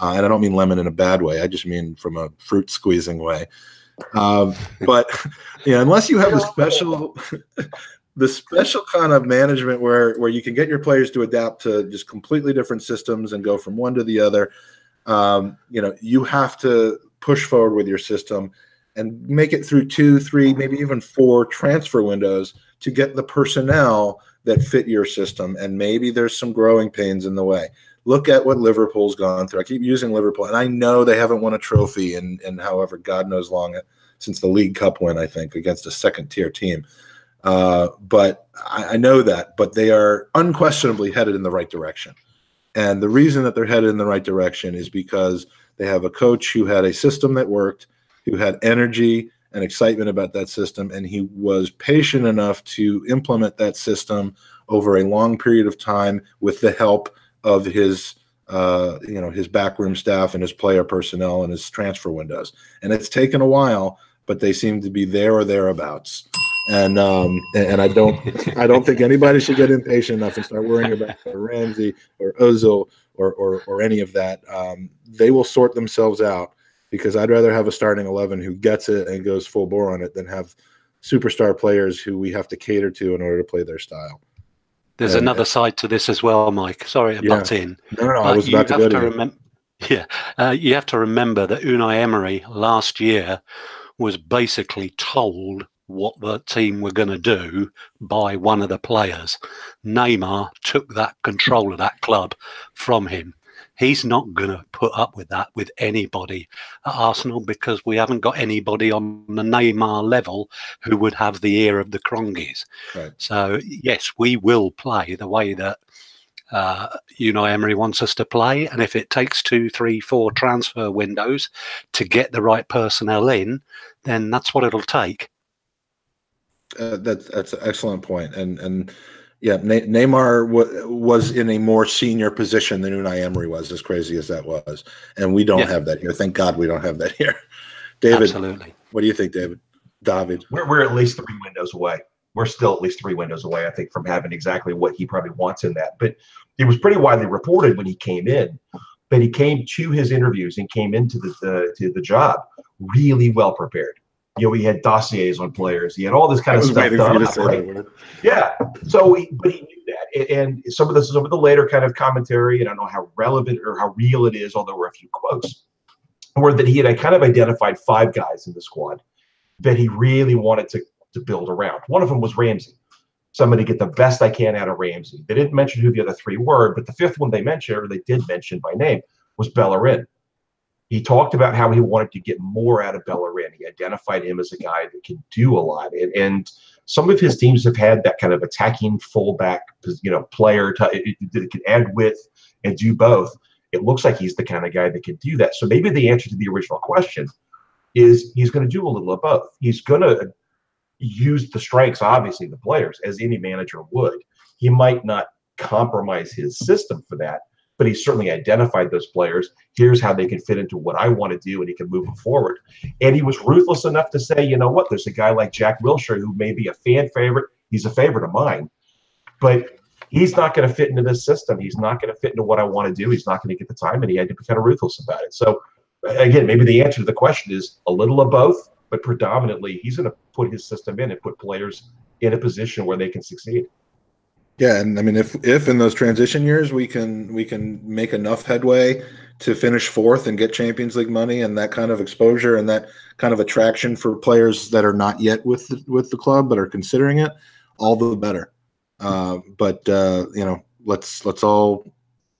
And I don't mean lemon in a bad way. I just mean from a fruit squeezing way. But unless you have the special kind of management where you can get your players to adapt to just completely different systems and go from one to the other, you have to push forward with your system and make it through 2, 3, maybe even 4 transfer windows to get the personnel that fit your system. And maybe there's some growing pains in the way. Look at what Liverpool's gone through. I keep using Liverpool, and I know they haven't won a trophy in however God knows long since the League Cup win, I think, against a second-tier team. But I know that. But they are unquestionably headed in the right direction. And the reason that they're headed in the right direction is because they have a coach who had a system that worked, who had energy and excitement about that system, and he was patient enough to implement that system over a long period of time with the help of his his backroom staff and his player personnel and his transfer windows. And it's taken a while, but they seem to be there or thereabouts. And I don't think anybody should get impatient enough and start worrying about Ramsey or Ozil or any of that. They will sort themselves out, because I'd rather have a starting 11 who gets it and goes full bore on it than have superstar players who we have to cater to in order to play their style. There's another side to this as well, Mike. Sorry to butt in. No, I was about to go to you have to remember that Unai Emery last year was basically told what the team were going to do by one of the players. Neymar took that control of that club from him. He's not going to put up with that with anybody at Arsenal, because we haven't got anybody on the Neymar level who would have the ear of the Crongies. Right. So, yes, we will play the way that Unai Emery wants us to play. And if it takes 2, 3, 4 transfer windows to get the right personnel in, then that's what it'll take. That's an excellent point. And yeah, Neymar was in a more senior position than Unai Emery was, as crazy as that was. And we don't have that here. Thank God we don't have that here. David, absolutely. What do you think, David? We're at least 3 windows away. We're still at least 3 windows away, I think, from having exactly what he probably wants in that. But it was pretty widely reported when he came in. But he came to his interviews and came into the job really well prepared. You know, he had dossiers on players. He had all this kind of stuff done. Yeah. So, but he knew that. And some of this is over the later kind of commentary, and I don't know how relevant or how real it is, although there were a few quotes, were that he had kind of identified 5 guys in the squad that he really wanted to build around. One of them was Ramsey. Somebody get the best I can out of Ramsey. They didn't mention who the other 3 were, but the 5th one they mentioned, or they did mention by name, was Bellerin. He talked about how he wanted to get more out of Bellerin. He identified him as a guy that can do a lot. And some of his teams have had that kind of attacking fullback, player that can add width and do both. It looks like he's the kind of guy that can do that. So maybe the answer to the original question is he's going to do a little of both. He's going to use the strengths, obviously, the players, as any manager would. He might not compromise his system for that, but he certainly identified those players. Here's how they can fit into what I want to do, and he can move them forward. And he was ruthless enough to say, you know what, there's a guy like Jack Wilshere who may be a fan favorite. He's a favorite of mine, but he's not going to fit into this system. He's not going to fit into what I want to do. He's not going to get the time, and he had to be kind of ruthless about it. So, again, maybe the answer to the question is a little of both, but predominantly he's going to put his system in and put players in a position where they can succeed. Yeah, and I mean, if in those transition years we can make enough headway to finish 4th and get Champions League money and that kind of exposure and that kind of attraction for players that are not yet with the club but are considering it, all the better. But let's all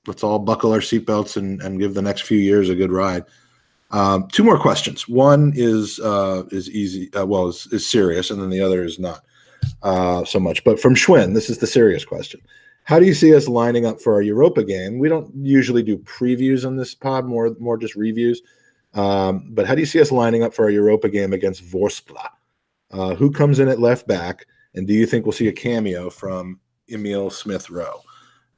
buckle our seatbelts and give the next few years a good ride. 2 more questions. One is easy, is serious, and then the other is not so much. But from Schwinn, this is the serious question. How do you see us lining up for our Europa game? We don't usually do previews on this pod, more just reviews. But how do you see us lining up for our Europa game against Vorskla? Who comes in at left back? And do you think we'll see a cameo from Emil Smith-Rowe?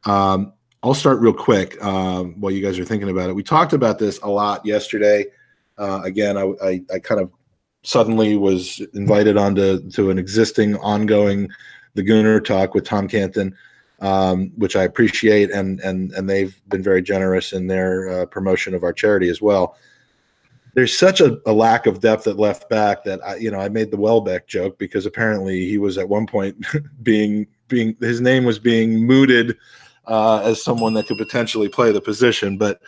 I'll start real quick while you guys are thinking about it. We talked about this a lot yesterday. Again, I kind of suddenly was invited onto an existing ongoing the Gooner talk with Tom Canton, which I appreciate, and they've been very generous in their promotion of our charity as well. There's such a lack of depth at left back that I made the Welbeck joke because apparently he was at one point being his name was being mooted as someone that could potentially play the position, but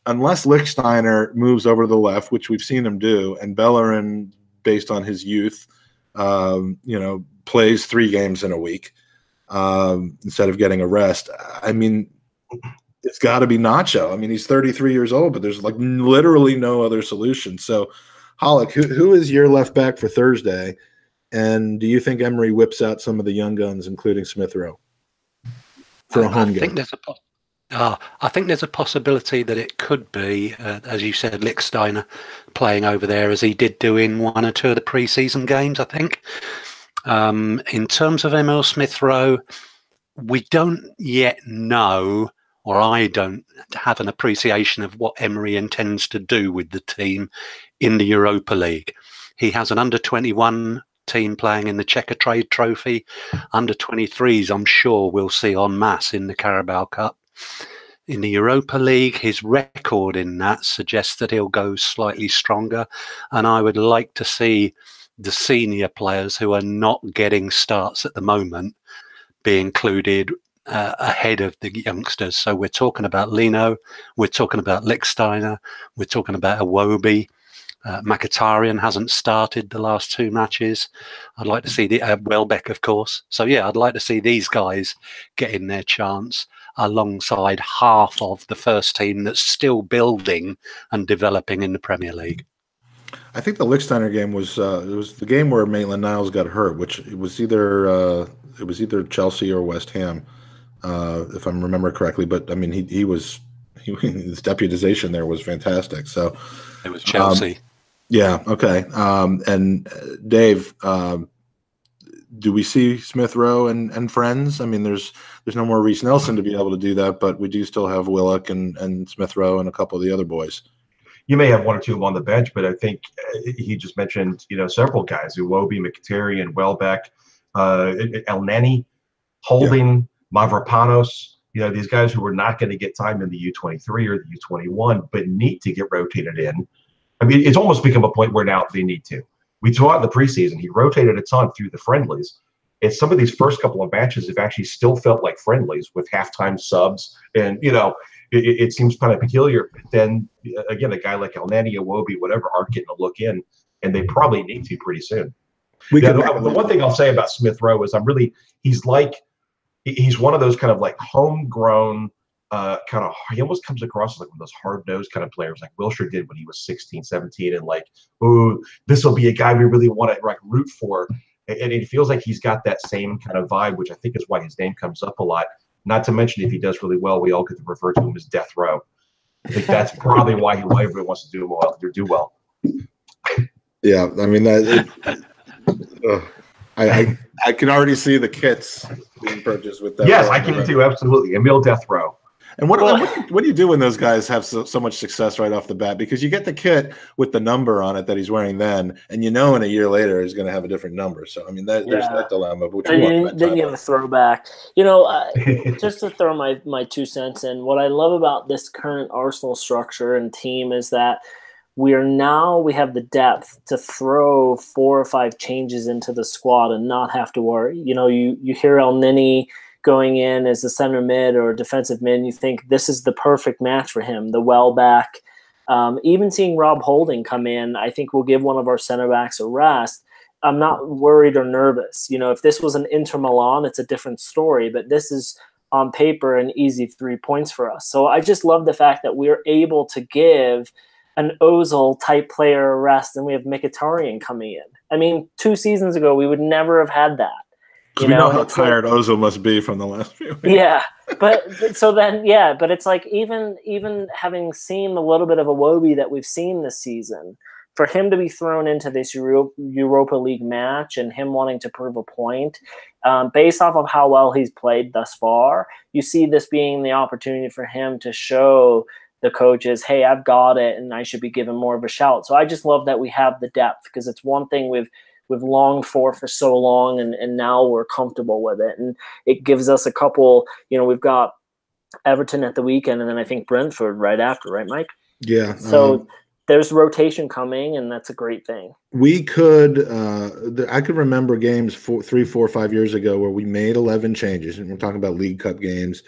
unless Lichtsteiner moves over to the left, which we've seen him do, and Bellerin, based on his youth, plays 3 games in a week instead of getting a rest. I mean, it's got to be Nacho. I mean, he's 33 years old, but there's like literally no other solution. So, Hollick, who is your left back for Thursday? And do you think Emery whips out some of the young guns, including Smith-Rowe, for a home game? I think there's a possibility that it could be, as you said, Lichtsteiner playing over there as he did do in 1 or 2 of the pre-season games, I think. In terms of Emil Smith-Rowe, we don't yet know, or I don't have an appreciation of what Emery intends to do with the team in the Europa League. He has an under-21 team playing in the Checker Trade Trophy. Under 23s, I'm sure we'll see en masse in the Carabao Cup. In the Europa League, his record in that suggests that he'll go slightly stronger. And I would like to see the senior players who are not getting starts at the moment be included ahead of the youngsters. So we're talking about Lino, we're talking about Lichtsteiner, we're talking about Iwobi. Mkhitaryan hasn't started the last 2 matches. I'd like to see the Welbeck, of course. So yeah, I'd like to see these guys getting their chance alongside half of the first team that's still building and developing in the Premier League. I think the Lichtsteiner game was it was the game where Maitland-Niles got hurt, which it was either Chelsea or West Ham, if I remember correctly. But I mean, his deputization there was fantastic. So it was Chelsea. Yeah. Okay. And Dave, do we see Smith Rowe and friends? I mean, there's no more Reece Nelson to be able to do that, but we do still have Willock and Smith Rowe and a couple of the other boys. You may have 1 or 2 of them on the bench, but I think he just mentioned, several guys: Iwobi, Mkhitaryan, Welbeck, El Neni, Holding, Mavropanos. These guys who are not going to get time in the U23 or the U21, but need to get rotated in. I mean, it's almost become a point where now they need to. We saw it in the preseason. He rotated a ton through the friendlies. And some of these first couple of matches have actually still felt like friendlies with halftime subs. And, it seems kind of peculiar. But then, again, a guy like El Neni, Iwobi, whatever, aren't getting a look in. And they probably need to pretty soon. The one thing I'll say about Smith Rowe is he's one of those kind of like homegrown, he almost comes across as like one of those hard-nosed kind of players like Wilshere did when he was 16, 17, and like, ooh, this will be a guy we really want to like root for. And it feels like he's got that same kind of vibe, which I think is why his name comes up a lot. Not to mention, if he does really well, we all get to refer to him as Death Row. I think that's probably why everybody wants to do well. Yeah, I mean I can already see the kits being purchased with that. Yes, I can too. Absolutely, Emil Death Row. And what do you do when those guys have so much success right off the bat? Because you get the kit with the number on it that he's wearing then, and in a year later he's going to have a different number. So I mean, there's that dilemma. But then you have a throwback. Just to throw my 2 cents in, what I love about this current Arsenal structure and team is that we have the depth to throw 4 or 5 changes into the squad and not have to worry. You hear El Neni going in as a center mid or a defensive mid, and you think this is the perfect match for him, the Welbeck. Even seeing Rob Holding come in, I think will give one of our center backs a rest. I'm not worried or nervous. If this was an Inter Milan, it's a different story, but this is on paper an easy 3 points for us. So I just love the fact that we're able to give an Ozil type player a rest, and we have Mkhitaryan coming in. I mean, 2 seasons ago, we would never have had that. We know how tired Ozil must be from the last few weeks. Yeah, but it's like even having seen a little bit of Iwobi that we've seen this season, for him to be thrown into this Europa League match and him wanting to prove a point, based off of how well he's played thus far, you see this being the opportunity for him to show the coaches, hey, I've got it, and I should be given more of a shout. So I just love that we have the depth, because it's one thing we've longed for so long, and now we're comfortable with it. And it gives us a couple, we've got Everton at the weekend, and then I think Brentford right after, right, Mike? Yeah. So there's rotation coming, and that's a great thing. We could I could remember games 3, 4, 5 years ago where we made 11 changes, and we're talking about League Cup games,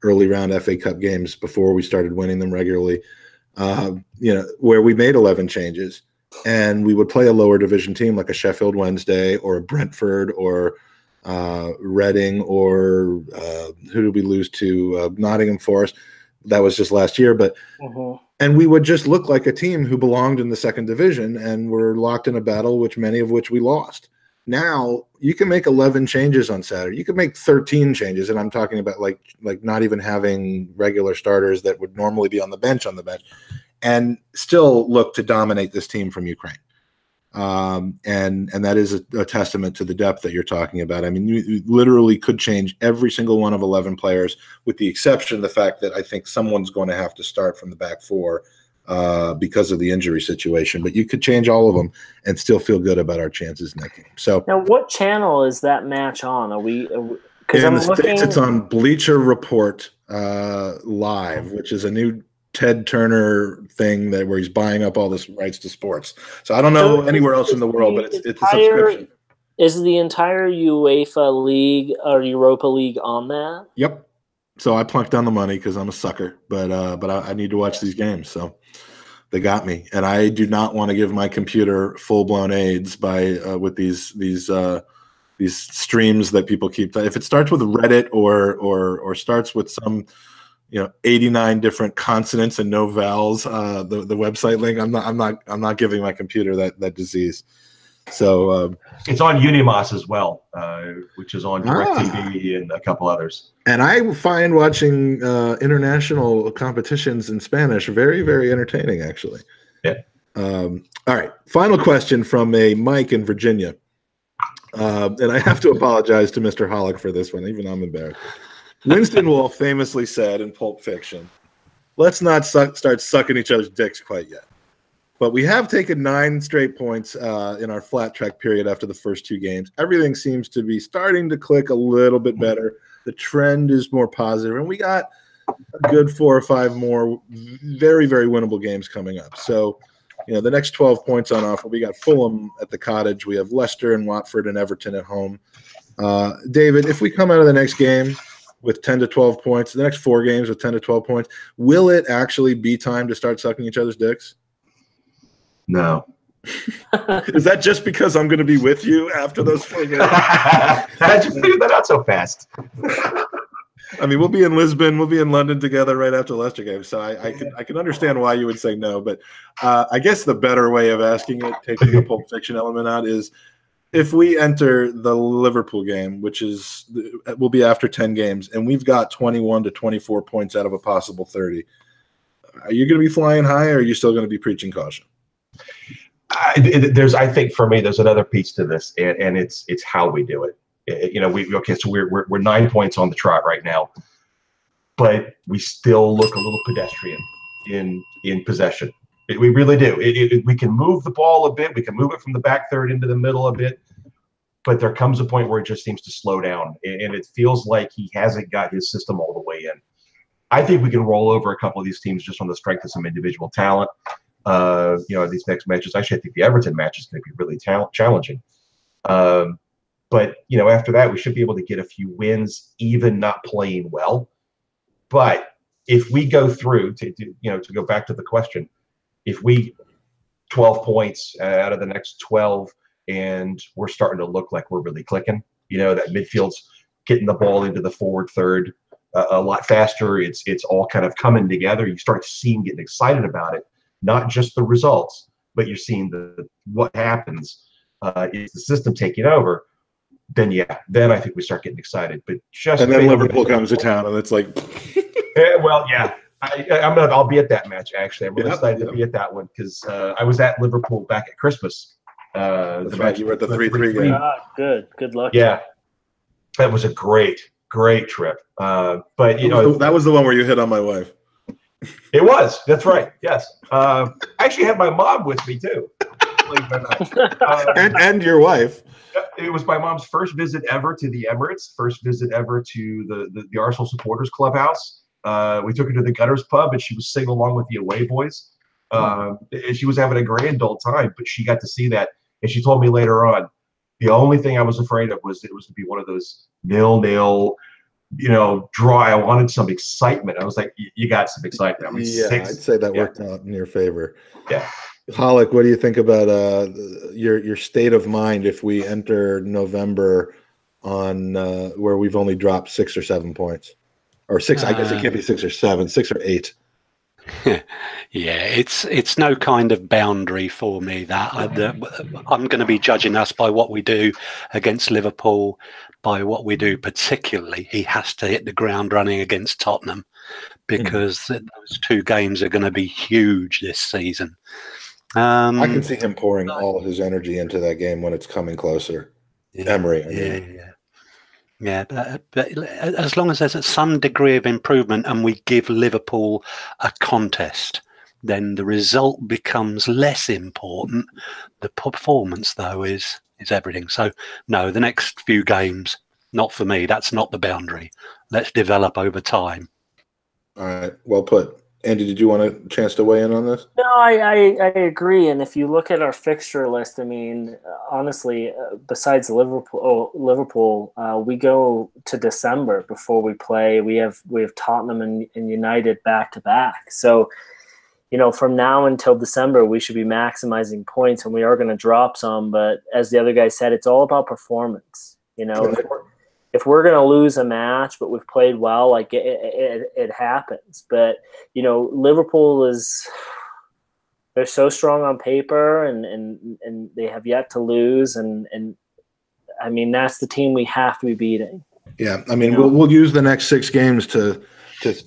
early round FA Cup games before we started winning them regularly, where we made 11 changes. And we would play a lower division team like a Sheffield Wednesday or a Brentford or Reading or who did we lose to? Nottingham Forest. That was just last year. But and we would just look like a team who belonged in the second division and were locked in a battle, many of which we lost. Now you can make 11 changes on Saturday. You could make 13 changes, and I'm talking about like not even having regular starters that would normally be on the bench, and still look to dominate this team from Ukraine. And that is a testament to the depth that you're talking about. I mean, you literally could change every single one of 11 players, with the exception of the fact that I think someone's going to have to start from the back four because of the injury situation. But you could change all of them and still feel good about our chances in that game. So now, what channel is that match on? Are we? Because in the States, it's on Bleacher Report Live, which is a new Ted Turner thing where he's buying up all this rights to sports. So I don't know anywhere else in the world, but it's a subscription. Is the entire UEFA League or Europa League on that? Yep. So I plunked down the money because I'm a sucker, but I need to watch these games. So they got me, and I do not want to give my computer full-blown AIDS with these streams that people keep. If it starts with Reddit or starts with some 89 different consonants and no vowels, the website link, I'm not giving my computer that disease. So it's on Unimos as well, which is on DirecTV and a couple others. And I find watching international competitions in Spanish very, very entertaining, actually. Yeah. All right. Final question from a Mike in Virginia. And I have to apologize to Mr. Hollick for this one, even I'm embarrassed. Winston Wolfe famously said in Pulp Fiction, "Let's not start sucking each other's dicks quite yet." But we have taken 9 straight points in our flat track period after the first 2 games. Everything seems to be starting to click a little bit better. The trend is more positive, and we got a good 4 or 5 more very, very winnable games coming up. So, the next 12 points on offer. We got Fulham at the Cottage. We have Leicester and Watford and Everton at home. David, if we come out of the next game with 10 to 12 points, the next 4 games with 10 to 12 points, will it actually be time to start sucking each other's dicks? No. Is that just because I'm going to be with you after those 4 games? I just figured that out so fast. I mean, we'll be in Lisbon, we'll be in London together right after Leicester game. So I can understand why you would say no, but I guess the better way of asking it, taking the Pulp Fiction element out, is if we enter the Liverpool game, which will be after 10 games, and we've got 21 to 24 points out of a possible 30, are you going to be flying high, or are you still going to be preaching caution? I think for me, there's another piece to this, and it's how we do it. So we're 9 points on the trot right now, but we still look a little pedestrian in possession. We really do. We can move the ball a bit. We can move it from the back third into the middle a bit, but there comes a point where it just seems to slow down, and it feels like he hasn't got his system all the way in. I think we can roll over a couple of these teams just on the strength of some individual talent. These next matches, actually, I think the Everton match is going to be really challenging. But after that, we should be able to get a few wins, even not playing well. But if we go through to go back to the question, if we 12 points out of the next 12, and we're starting to look like we're really clicking, that midfield's getting the ball into the forward third a lot faster. It's all kind of coming together. You start seeing, getting excited about it. Not just the results, but you're seeing what happens. Is the system taking over? Then I think we start getting excited. But and then Liverpool comes to town, and it's like, I'll be at that match. Actually, I'm really excited to be at that one because I was at Liverpool back at Christmas. That's right. You were at the 3-3 game. Good luck. Yeah, that was a great trip. But that was the one where you hit on my wife. It was. That's right. Yes. I actually had my mom with me too. And your wife. It was my mom's first visit ever to the Emirates. First visit ever to the Arsenal supporters clubhouse. We took her to the Gooners pub, and she was singing along with the away boys. And she was having a grand old time. But she got to see that, and she told me later on, the only thing I was afraid of was it was to be one of those 0-0. Draw. I wanted some excitement. I was like, you got some excitement. I'd say that worked out in your favor. Yeah. Hollick, what do you think about your state of mind if we enter November on where we've only dropped 6 or 7 points? Or 6, I guess it can't be 6 or 7, 6 or 8. Yeah, it's no kind of boundary for me that I'm going to be judging us by what we do against Liverpool, by what we do particularly. He has to hit the ground running against Tottenham because those 2 games are going to be huge this season. I can see him pouring all of his energy into that game when it's coming closer. Emery. Yeah, but as long as there's some degree of improvement and we give Liverpool a contest, then the result becomes less important. The performance, though, is everything. So, no, the next few games, not for me. That's not the boundary. Let's develop over time. All right, well put. Andy, did you want a chance to weigh in on this? No, I agree. And if you look at our fixture list, I mean, honestly, besides Liverpool, we go to December before we play. We have Tottenham and United back to back. So, you know, from now until December, we should be maximizing points, and we are going to drop some. But as the other guy said, it's all about performance. You know, if we're going to lose a match, but we've played well, like it happens. But, you know, Liverpool they're so strong on paper and they have yet to lose. And I mean, that's the team we have to be beating. Yeah. I mean, we'll use the next 6 games to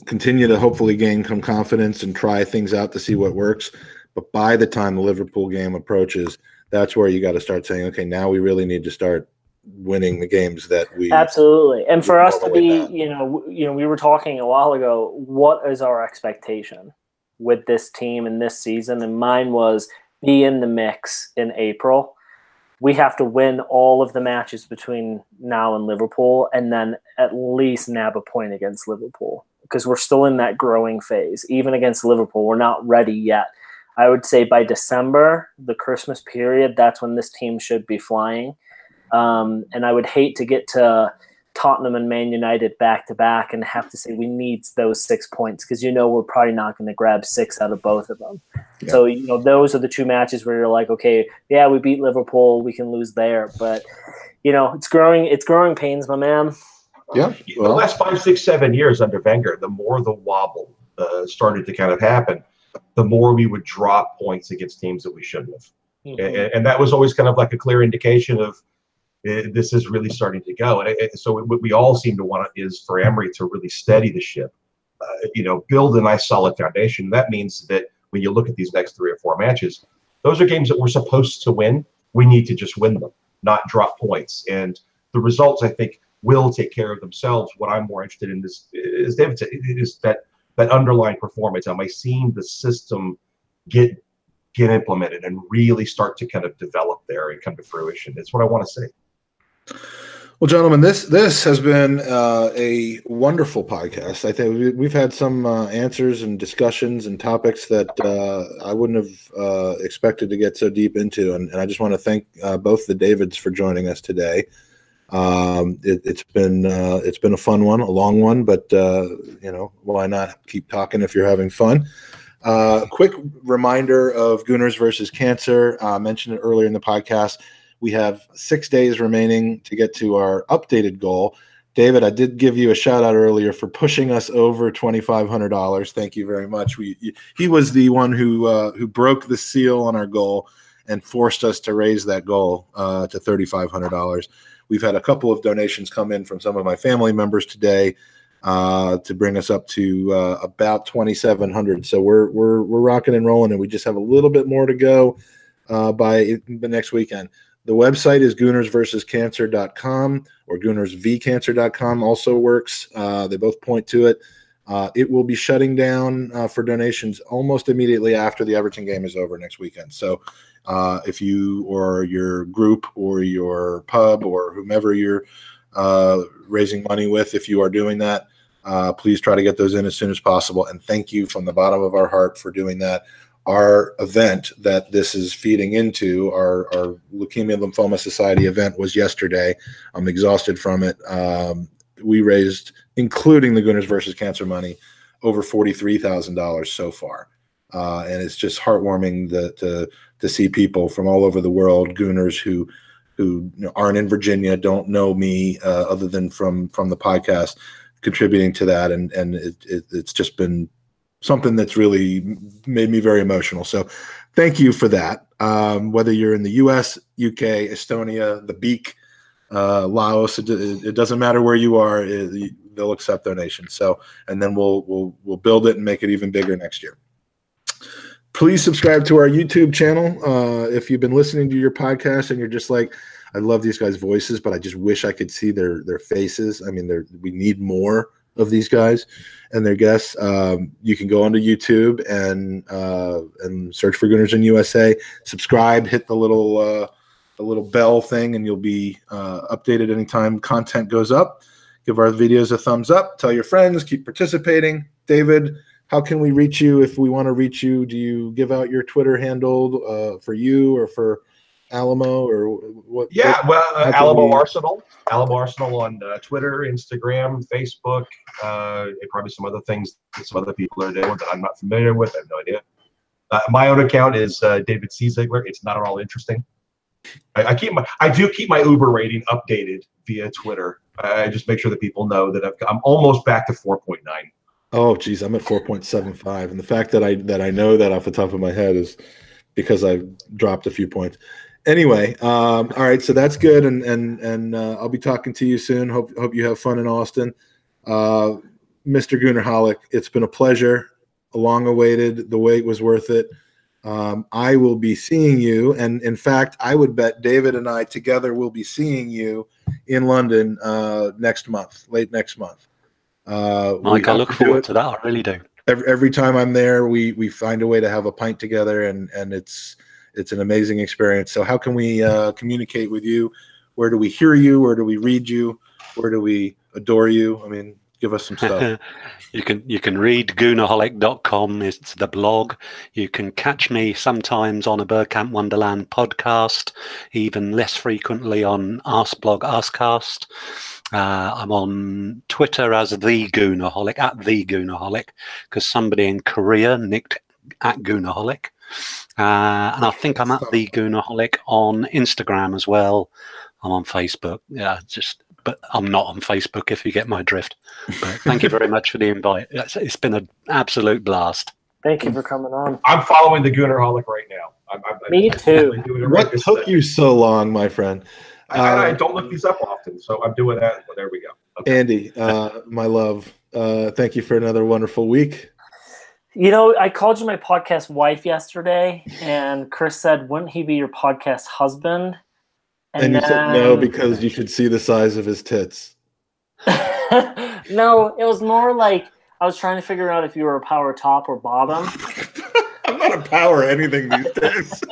continue to hopefully gain some confidence and try things out to see what works. But by the time the Liverpool game approaches, that's where you got to start saying, okay, now we really need to start winning the games that we absolutely. And for us to be, you know, we were talking a while ago, what is our expectation with this team in this season? And mine was be in the mix in April. We have to win all of the matches between now and Liverpool, and then at least nab a point against Liverpool, because we're still in that growing phase. Even against Liverpool, we're not ready yet. I would say by December, the Christmas period, that's when this team should be flying. And I would hate to get to Tottenham and Man United back to back and have to say we need those 6 points, because, you know, we're probably not going to grab 6 out of both of them. Yeah. So, you know, those are the 2 matches where you're like, okay, yeah, we beat Liverpool, we can lose there. But, you know, it's growing pains, my man. Yeah. Well, the last 5, 6, 7 years under Wenger, the more the wobble started to kind of happen, the more we would drop points against teams that we shouldn't have. Mm-hmm. And that was always kind of like a clear indication of this is really starting to go. And so what we all seem to want is for Emery to really steady the ship, you know, build a nice solid foundation. That means that when you look at these next 3 or 4 matches, those are games that we're supposed to win. We need to just win them, not drop points. And the results, I think, will take care of themselves. What I'm more interested in is David said, is that underlying performance. Am I seeing the system get implemented and really start to kind of develop there and come to fruition? That's what I want to say. Well, gentlemen, this has been a wonderful podcast. I think we've had some answers and discussions and topics that I wouldn't have expected to get so deep into, and I just want to thank both the Davids for joining us today. It's been a fun one, a long one, but you know, why not keep talking if you're having fun? Quick reminder of Gooners versus Cancer. I mentioned it earlier in the podcast. We have 6 days remaining to get to our updated goal. David, I did give you a shout out earlier for pushing us over $2,500. Thank you very much. He was the one who broke the seal on our goal and forced us to raise that goal to $3,500. We've had a couple of donations come in from some of my family members today to bring us up to about 2,700. So we're rocking and rolling, and we just have a little bit more to go by the next weekend. The website is goonersversuscancer.com, or goonersvcancer.com also works. They both point to it. It will be shutting down for donations almost immediately after the Everton game is over next weekend. So if you or your group or your pub or whomever you're raising money with, if you are doing that, please try to get those in as soon as possible. And thank you from the bottom of our heart for doing that. Our event that this is feeding into, our Leukemia Lymphoma Society event, was yesterday. I'm exhausted from it. We raised, including the Gooners versus Cancer money, over $43,000 so far. And it's just heartwarming to see people from all over the world, Gooners who aren't in Virginia, don't know me other than from the podcast, contributing to that. And it's just been something that's really made me very emotional. So thank you for that. Whether you're in the US, UK, Estonia, the Beak, Laos, it doesn't matter where you are, they'll accept donations. So, and then we'll build it and make it even bigger next year. Please subscribe to our YouTube channel. If you've been listening to your podcast and you're just like, I love these guys' voices, but I just wish I could see their faces. I mean, we need more of these guys and their guests. You can go onto YouTube and search for Gooners in USA. Subscribe, hit the little bell thing, and you'll be updated anytime content goes up. Give our videos a thumbs up. Tell your friends. Keep participating. David, how can we reach you if we want to reach you? Do you give out your Twitter handle for you or for Alamo or what? Yeah, Alamo Arsenal on Twitter, Instagram, Facebook, and probably some other things that some other people are doing that I'm not familiar with. I have no idea. My own account is David C. Ziegler. It's not at all interesting. I do keep my Uber rating updated via Twitter. I just make sure that people know that I'm almost back to 4.9. Oh, geez, I'm at 4.75, and the fact that I know that off the top of my head is because I dropped a few points. Anyway, all right, so that's good, and I'll be talking to you soon. Hope you have fun in Austin, Mr. Goonerholic. It's been a pleasure, long awaited. The wait was worth it. I will be seeing you, and in fact, I would bet David and I together will be seeing you in London next month, late next month. Mike, I look forward to that. I really do. Every time I'm there, we find a way to have a pint together, and it's an amazing experience. So how can we communicate with you? Where do we hear you? Where do we read you? Where do we adore you? I mean, give us some stuff. You can read Goonerholic.com. It's the blog. You can catch me sometimes on a Bergkamp Wonderland podcast, even less frequently on Askblog Askcast. I'm on Twitter as the Goonerholic, at the Goonerholic, because somebody in Korea nicked at Goonerholic. And I think I'm at the Goonerholic on Instagram as well. I'm on Facebook. Yeah, but I'm not on Facebook, if you get my drift. But thank you very much for the invite. It's been an absolute blast. Thank you for coming on. I'm following the Goonerholic right now. Me too. What took you so long, my friend? I don't look these up often, so I'm doing that. Well, there we go. Okay. Andy, my love, thank you for another wonderful week. You know, I called you my podcast wife yesterday, and Chris said, wouldn't he be your podcast husband? And you said no because you should see the size of his tits. No, it was more like I was trying to figure out if you were a power top or bottom. I'm not a power anything these days.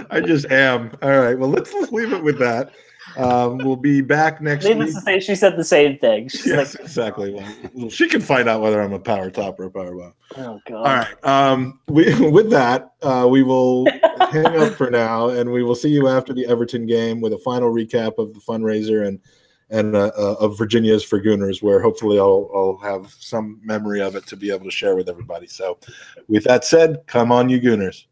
I just am. All right. Well, let's leave it with that. We'll be back next week. Needless to say, she said the same thing. She's yes, exactly. Well, she can find out whether I'm a power top or a power bottom. Oh, God. All right. With that, we will hang up for now, and we will see you after the Everton game with a final recap of the fundraiser and of Virginia's for Gooners, where hopefully I'll have some memory of it to be able to share with everybody. So with that said, come on, you Gooners.